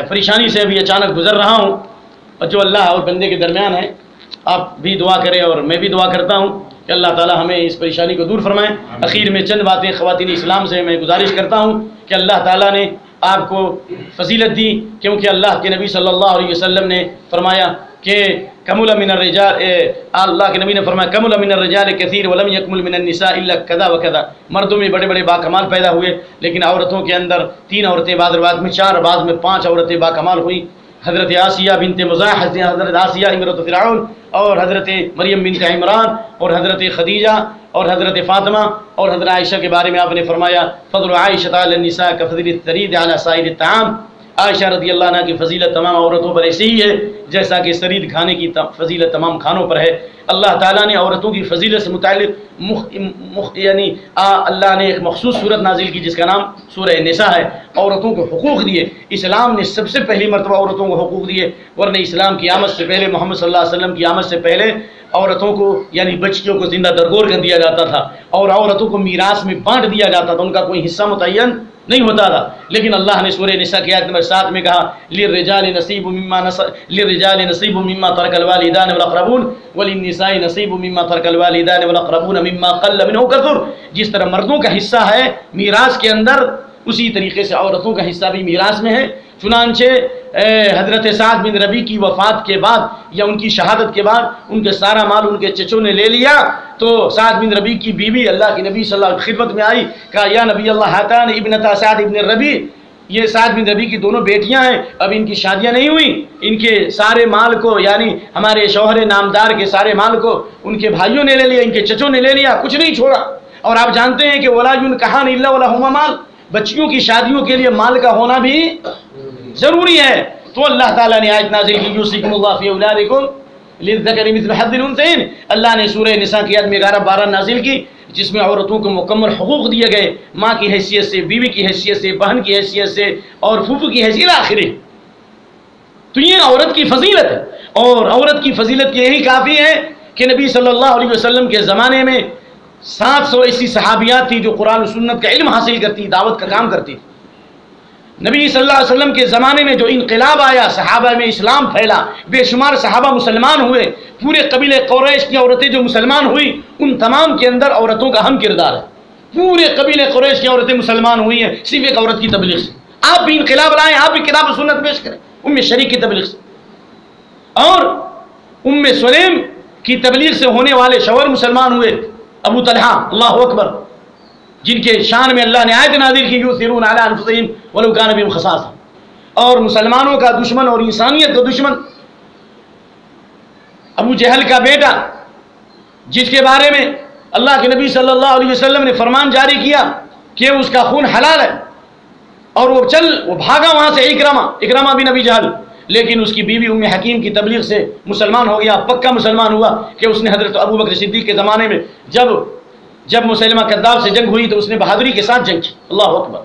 پریشانی سے ابھی اچانک گزر رہا ہوں اور جو اللہ اور بندے کے درمیان ہے، آپ بھی دعا کریں اور میں بھی دعا کرتا ہوں کہ اللہ تعالی ہمیں اس پریشانی کو دور فرمائے۔ اخیر میں چند باتیں خواتین اسلام سے میں گزارش کرتا ہوں کہ اللہ تعالیٰ نے آپ کو فضیلت دی، کیونکہ اللہ کے نبی صلی اللہ علیہ وسلم نے فرمایا کہ کمل من الرجال، اللہ کے نبی نے فرمایا کمل من الرجال کثیر ولم یکمل من النساء الا کذا وکذا، مردوں میں بڑے بڑے باکمال پیدا ہوئے لیکن عورتوں کے اندر 3 عورتیں، بعض روایت میں 4، بعض میں 5 عورتیں باکمال ہوئیں۔ حضرت آسیہ بنت مزاحم، حضرت آسیہ امرۃ فرعون، اور حضرت مریم بنت عمران، اور حضرت خدیجہ، اور حضرت فاطمہ، اور حضرت عائشہ کے بارے میں آپ نے فرمایا فضل عائشہ علی النساء کفضل الثرید علی سائر الطعام، عائشہ رضی اللہ عنہ کی فضیلت تمام عورتوں پر ایسی ہی ہے جیسا کہ سرید کھانے کی فضیلت تمام کھانوں پر ہے۔ اللہ تعالیٰ نے عورتوں کی فضیلت سے متعلق اللہ نے ایک مخصوص صورت نازل کی جس کا نام سورہ نساء ہے۔ عورتوں کو حقوق دیے، اسلام نے سب سے پہلی مرتبہ عورتوں کو حقوق دیے، ورنہ اسلام کی آمد سے پہلے، محمد صلی اللہ علیہ وسلم کی آمد سے پہلے عورتوں کو یعنی بچیوں کو زندہ درگور کر دیا جاتا تھا اور عورتوں کو میراث میں بانٹ دیا جاتا تھا، ان کا کوئی حصہ متعین نہیں ہوتا تھا۔ لیکن اللہ نے سورہ نساء کی آیت نمبر 7 میں کہا للرجال نصیب مما ترک الوالدان والاقربون وللنساء نصیب مما ترک الوالدان والاقربون مما قل منه كثر، جس طرح مردوں کا حصہ ہے میراث کے اندر، اسی طریقے سے عورتوں کا حصہ بھی میراث میں ہے۔ چنانچہ حضرت سعد بن ربی کی وفات کے بعد یا ان کی شہادت کے بعد ان کے سارا مال ان کے چچوں نے لے لیا، تو سعد بن ربی کی بیوی اللہ کے نبی صلی اللہ علیہ وسلم کی خدمت میں آئی، کہا یا نبی اللہ ہاتان ابنتا سعد بن ربی، یہ سعد بن ربی کی دونوں بیٹیاں ہیں، اب ان کی شادیاں نہیں ہوئیں، ان کے سارے مال کو یعنی ہمارے شوہر نامدار کے سارے مال کو ان کے بھائیوں نے لے لیا، ان کے چچوں نے لے لیا، کچھ نہیں چھوڑا۔ اور آپ جانتے ہیں کہ ولا ينكحان الا ولهما مال، بچیوں کی شادیوں کے لیے مال کا ہونا بھی ضروری ہے۔ تو اللہ تعالیٰ نے آیت نازل کی یوصیکم اللہ فی اولادکم للذکر مثل حظ الانثیین، اللہ نے سورہ نساء کی آیت میں 11-12 نازل کی جس میں عورتوں کو مکمل حقوق دیے گئے، ماں کی حیثیت سے، بیوی کی حیثیت سے، بہن کی حیثیت سے اور پھوپھو کی حیثیت آخری۔ تو یہ عورت کی فضیلت ہے، اور عورت کی فضیلت کے یہی کافی ہے کہ نبی صلی اللہ علیہ وسلم کے زمانے میں 700 ایسی صحابیات تھی جو قرآن و سنت کا علم حاصل کرتی، دعوت کا کام کرتی تھی۔ نبی صلی اللہ علیہ وسلم کے زمانے میں جو انقلاب آیا، صحابہ میں اسلام پھیلا، بے شمار صحابہ مسلمان ہوئے، پورے قبیلے قریش کی عورتیں جو مسلمان ہوئی، ان تمام کے اندر عورتوں کا اہم کردار ہے۔ پورے قبیلے قریش کی عورتیں مسلمان ہوئی ہیں صرف ایک عورت کی تبلیغ سے۔ آپ بھی انقلاب لائیں، آپ بھی کتاب و سنت پیش کریں ام شریک کی تبلیغ سے، اور ام سلیم کی تبلیغ سے ہونے والے شوہر مسلمان ہوئے، ابو طلحہ، اللہ اکبر، جن کے شان میں اللہ نے آیت نازل کی یؤثرون علی انفسہم ولو کان بہم خصاصہ، اور مسلمانوں کا دشمن اور انسانیت کا دشمن ابو جہل کا بیٹا، جس کے بارے میں اللہ کے نبی صلی اللہ علیہ وسلم نے فرمان جاری کیا کہ اس کا خون حلال ہے، اور وہ بھاگا وہاں سے اکرمہ بن ابی جہل، لیکن اس کی بیوی ام حکیم کی تبلیغ سے مسلمان ہو گیا، پکا مسلمان ہوا کہ اس نے حضرت ابو بکر صدیق کے زمانے میں جب مسلمہ کذاب سے جنگ ہوئی تو اس نے بہادری کے ساتھ جنگ کی۔ اللہ اکبر،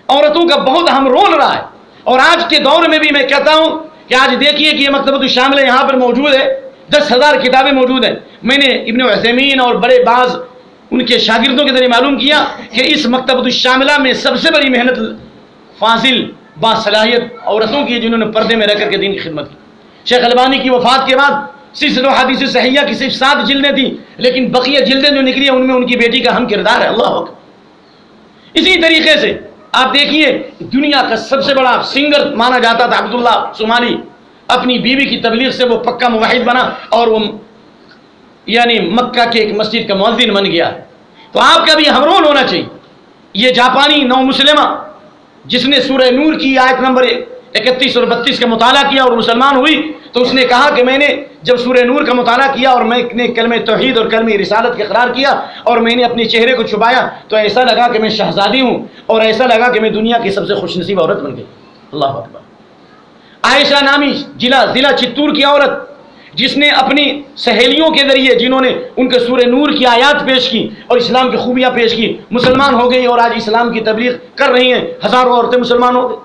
عورتوں کا بہت اہم رول رہا ہے۔ اور آج کے دور میں بھی میں کہتا ہوں کہ آج دیکھیے کہ یہ مکتبۃ الشاملہ یہاں پر موجود ہے، 10,000 کتابیں موجود ہیں۔ میں نے ابن عثیمین اور بڑے بعض ان کے شاگردوں کے ذریعے معلوم کیا کہ اس مکتبۃ الشاملہ میں سب سے بڑی محنت فاضل باصلاحیت عورتوں کی، جنہوں نے پردے میں رہ کر کے دین کی خدمت کی۔ شیخ البانی کی وفات کے بعد سلسلہ حدیث صحیحہ کی صرف 7 جلدیں تھیں، لیکن بقیہ جلدیں جو نکلی ہیں ان میں ان کی بیٹی کا اہم کردار ہے۔ اللہ اکبر۔ اسی طریقے سے آپ دیکھیے دنیا کا سب سے بڑا سنگر مانا جاتا تھا عبداللہ صومالی، اپنی بیوی کی تبلیغ سے وہ پکا موحد بنا اور وہ یعنی مکہ کے ایک مسجد کا مؤذن بن گیا۔ تو آپ کا بھی اہم رول ہونا چاہیے۔ یہ جاپانی نو مسلمہ جس نے سورہ نور کی آیت نمبر 31 اور 32 کا مطالعہ کیا اور مسلمان ہوئی، تو اس نے کہا کہ میں نے جب سورہ نور کا مطالعہ کیا اور میں نے کلمہ توحید اور کلمہ رسالت کا اقرار کیا اور میں نے اپنے چہرے کو چھپایا تو ایسا لگا کہ میں شہزادی ہوں اور ایسا لگا کہ میں دنیا کی سب سے خوش نصیب عورت بن گئی۔ اللہ اکبر۔ عائشہ نامی ضلع چتور کی عورت جس نے اپنی سہیلیوں کے ذریعے، جنہوں نے ان کے سورہ نور کی آیات پیش کی اور اسلام کی خوبیاں پیش کی، مسلمان ہو گئی اور آج اسلام کی تبلیغ کر رہی ہیں، ہزاروں عورتیں مسلمان ہو گئی۔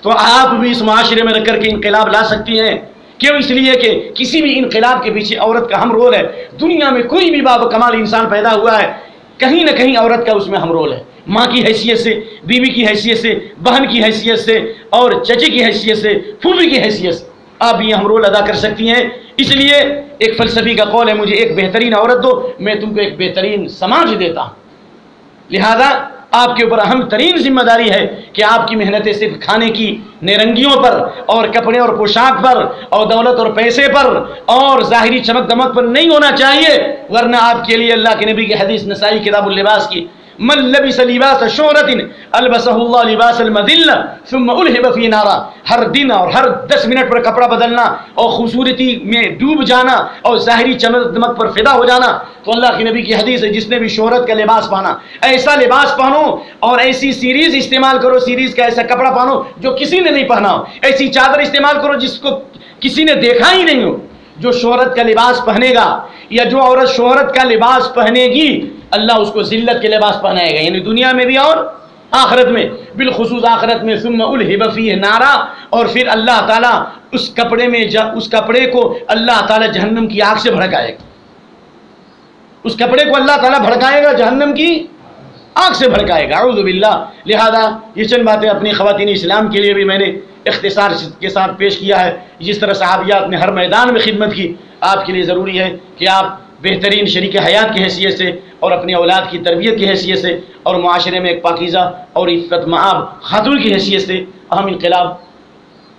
تو آپ بھی اس معاشرے میں رہ کر کے انقلاب لا سکتی ہیں۔ کیوں؟ اس لیے کہ کسی بھی انقلاب کے پیچھے عورت کا اہم رول ہے۔ دنیا میں کوئی بھی باب کمال انسان پیدا ہوا ہے، کہیں نہ کہیں عورت کا اس میں اہم رول ہے، ماں کی حیثیت سے، بیوی کی حیثیت سے، بہن کی حیثیت سے اور چچی کی حیثیت سے، پھوپھی کی حیثیت سے۔ آپ بھی اہم رول ادا کر سکتی ہیں۔ اس لیے ایک فلسفی کا قول ہے، مجھے ایک بہترین عورت دو، میں تم کو ایک بہترین سماج دیتا ہوں۔ لہذا آپ کے اوپر اہم ترین ذمہ داری ہے کہ آپ کی محنتیں صرف کھانے کی نیرنگیوں پر اور کپڑے اور پوشاک پر اور دولت اور پیسے پر اور ظاہری چمک دمک پر نہیں ہونا چاہیے، ورنہ آپ کے لیے اللہ کے نبی کی حدیث نسائی کتاب اللباس کی، من لبس لباس شہرت البسہ اللہ لباس المذلہ ثم الہب فی نارا، ہر دن اور ہر 10 منٹ پر کپڑا بدلنا اور خوبصورتی میں ڈوب جانا اور ظاہری چمک دمک پر فدا ہو جانا، تو اللہ کے نبی کی حدیث ہے جس نے بھی شہرت کا لباس پہنا، ایسا لباس پہنو اور ایسی سیریز استعمال کرو، سیریز کا ایسا کپڑا پہنو جو کسی نے نہیں پہنا ہو، ایسی چادر استعمال کرو جس کو کسی نے دیکھا ہی نہیں ہو۔ جو شہرت کا لباس پہنے گا یا جو عورت شہرت کا لباس پہنے گی، اللہ اس کو ذلت کے لباس پہنائے گا، یعنی دنیا میں بھی اور آخرت میں، بالخصوص آخرت میں۔ ثم الہب فیہ نارا، اور پھر اللہ تعالیٰ اس کپڑے کو اللہ تعالیٰ جہنم کی آگ سے بھڑکائے گا، اس کپڑے کو اللہ تعالیٰ بھڑکائے گا، جہنم کی آگ سے بھڑکائے گا، اعوذ باللہ۔ لہذا یہ چند باتیں اپنی خواتین اسلام کے لیے بھی میں نے اختصار کے ساتھ پیش کیا ہے۔ جس طرح صحابیات نے ہر میدان میں خدمت کی، آپ کے لیے ضروری ہے کہ آپ بہترین شریک حیات کی حیثیت سے اور اپنی اولاد کی تربیت کی حیثیت سے اور معاشرے میں ایک پاکیزہ اور عفت مآب خاتون کی حیثیت سے اہم انقلاب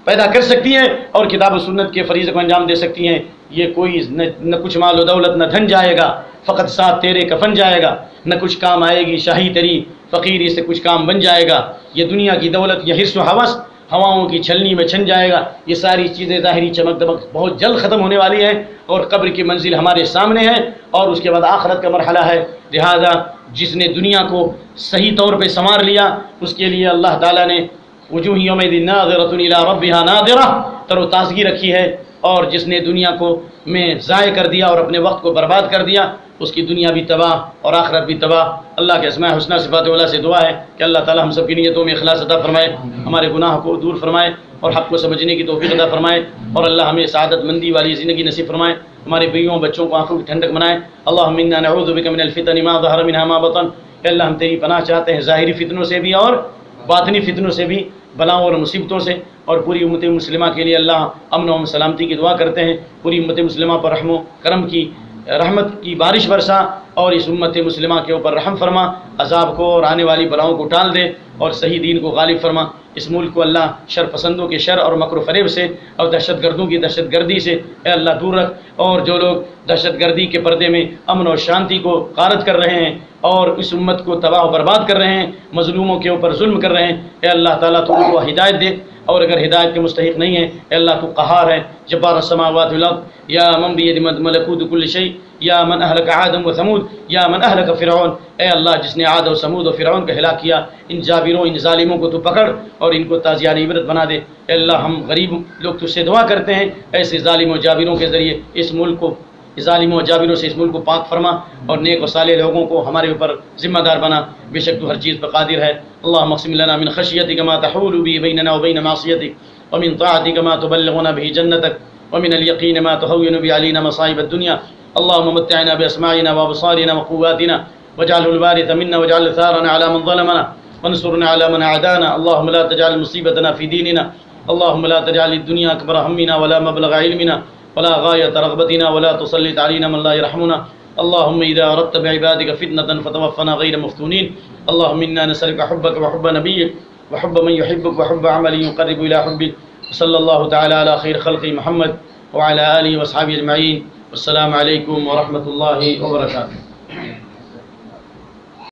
پیدا کر سکتی ہیں اور کتاب و سنت کے فریضے کو انجام دے سکتی ہیں۔ یہ کوئی نہ کچھ مال و دولت نہ دھن جائے گا، فقط ساتھ تیرے کفن جائے گا، نہ کچھ کام آئے گی شاہی تری فقیری سے کچھ کام بن جائے گا، یہ دنیا کی دولت یہ حرص و ہوس ہواؤں کی چھلنی میں چھن جائے گا، یہ ساری چیزیں ظاہری چمک دمک بہت جلد ختم ہونے والی ہیں اور قبر کی منزل ہمارے سامنے ہے اور اس کے بعد آخرت کا مرحلہ ہے۔ لہذا جس نے دنیا کو صحیح طور پہ سنوار لیا اس کے لیے اللہ تعالیٰ نے وجوہ یومئذ ناظرۃ الی ربہا ناظرہ تر و تازگی رکھی ہے، اور جس نے دنیا کو میں ضائع کر دیا اور اپنے وقت کو برباد کر دیا اس کی دنیا بھی تباہ اور آخرت بھی تباہ۔ اللہ کے اسماء حسنہ صفات اولیٰ سے دعا ہے کہ اللہ تعالی ہم سب کی نیتوں میں اخلاص عطا فرمائے، ہمارے گناہ کو دور فرمائے اور حق کو سمجھنے کی توفیق عطا فرمائے، اور اللہ ہمیں سعادت مندی والی زندگی نصیب فرمائے، ہمارے بیویوں بچوں کو آنکھوں کی ٹھنڈک بنائے۔ اللہم انا نعوذ بک من الفتن ما ظہر منها ما بطن، کہ اللہ ہم تیری پناہ چاہتے ہیں ظاہری فتنوں سے بھی اور باطنی فتنوں سے بھی، بلاؤں اور مصیبتوں سے، اور پوری امت مسلمہ کے لیے اللہ امن و سلامتی کی دعا کرتے ہیں۔ پوری امت مسلمہ پر رحم و کرم کی رحمت کی بارش برسا اور اس امت مسلمہ کے اوپر رحم فرما، عذاب کو اور آنے والی بلاؤں کو ٹال دے اور صحیح دین کو غالب فرما۔ اس ملک کو اللہ شر پسندوں کے شر اور مکر و فریب سے اور دہشت گردوں کی دہشت گردی سے اے اللہ دور رکھ، اور جو لوگ دہشت گردی کے پردے میں امن اور شانتی کو غارت کر رہے ہیں اور اس امت کو تباہ و برباد کر رہے ہیں، مظلوموں کے اوپر ظلم کر رہے ہیں، اے اللہ تعالیٰ تو ان کو ہدایت دے، اور اگر ہدایت کے مستحق نہیں ہے اے اللہ تو قہار ہے، جبار السماوات والارض، یا من بید ملکوت کل شیء، یا من اہلک عاد و ثمود، یا من اہلک فرعون، اے اللہ جس نے عاد و ثمود و فرعون کا ہلاک کیا، ان جابروں ان ظالموں کو تو پکڑ اور ان کو تازیانہ عبرت بنا دے۔ اے اللہ ہم غریب لوگ تجھ سے دعا کرتے ہیں ایسے ظالم و جابروں کے ذریعے اس ملک کو، ظالموں و جابروں سے اس ملک کو پاک فرما اور نیک و صالح لوگوں کو ہمارے اوپر ذمہ دار بنا، بے شک تو ہر چیز پر قادر ہے۔ اللہم اقسم لنا من خشیتک ما تحول به بیننا وبین معصیتک، ومن طاعتک ما تبلغنا به جنتک، ومن الیقین ما تهون به علینا مصائب الدنیا۔ اللہم متعنا باسماعنا وابصارنا وقواتنا واجعله الوارث منا واجعل ثارنا على من ظلمنا وانصرنا على من عادانا۔ اللہم لا تجعل مصیبتنا في دیننا، اللہم لا تجعل الدنیا اکبر همنا ولا مبلغ علمنا ولا غایة رغبتنا ولا تسلط علينا من لا يرحمنا۔ اللهم إذا أردت بعبادك فتنة فتوفنا غير مفتونين۔ اللهم إنا نسألك حبك وحب نبيك وحب من يحبك وحب عمل يقرب إلى حبك، صلى الله تعالى على خير خلق محمد وعلى آله وأصحابه أجمعين، والسلام عليكم ورحمة الله وبركاته۔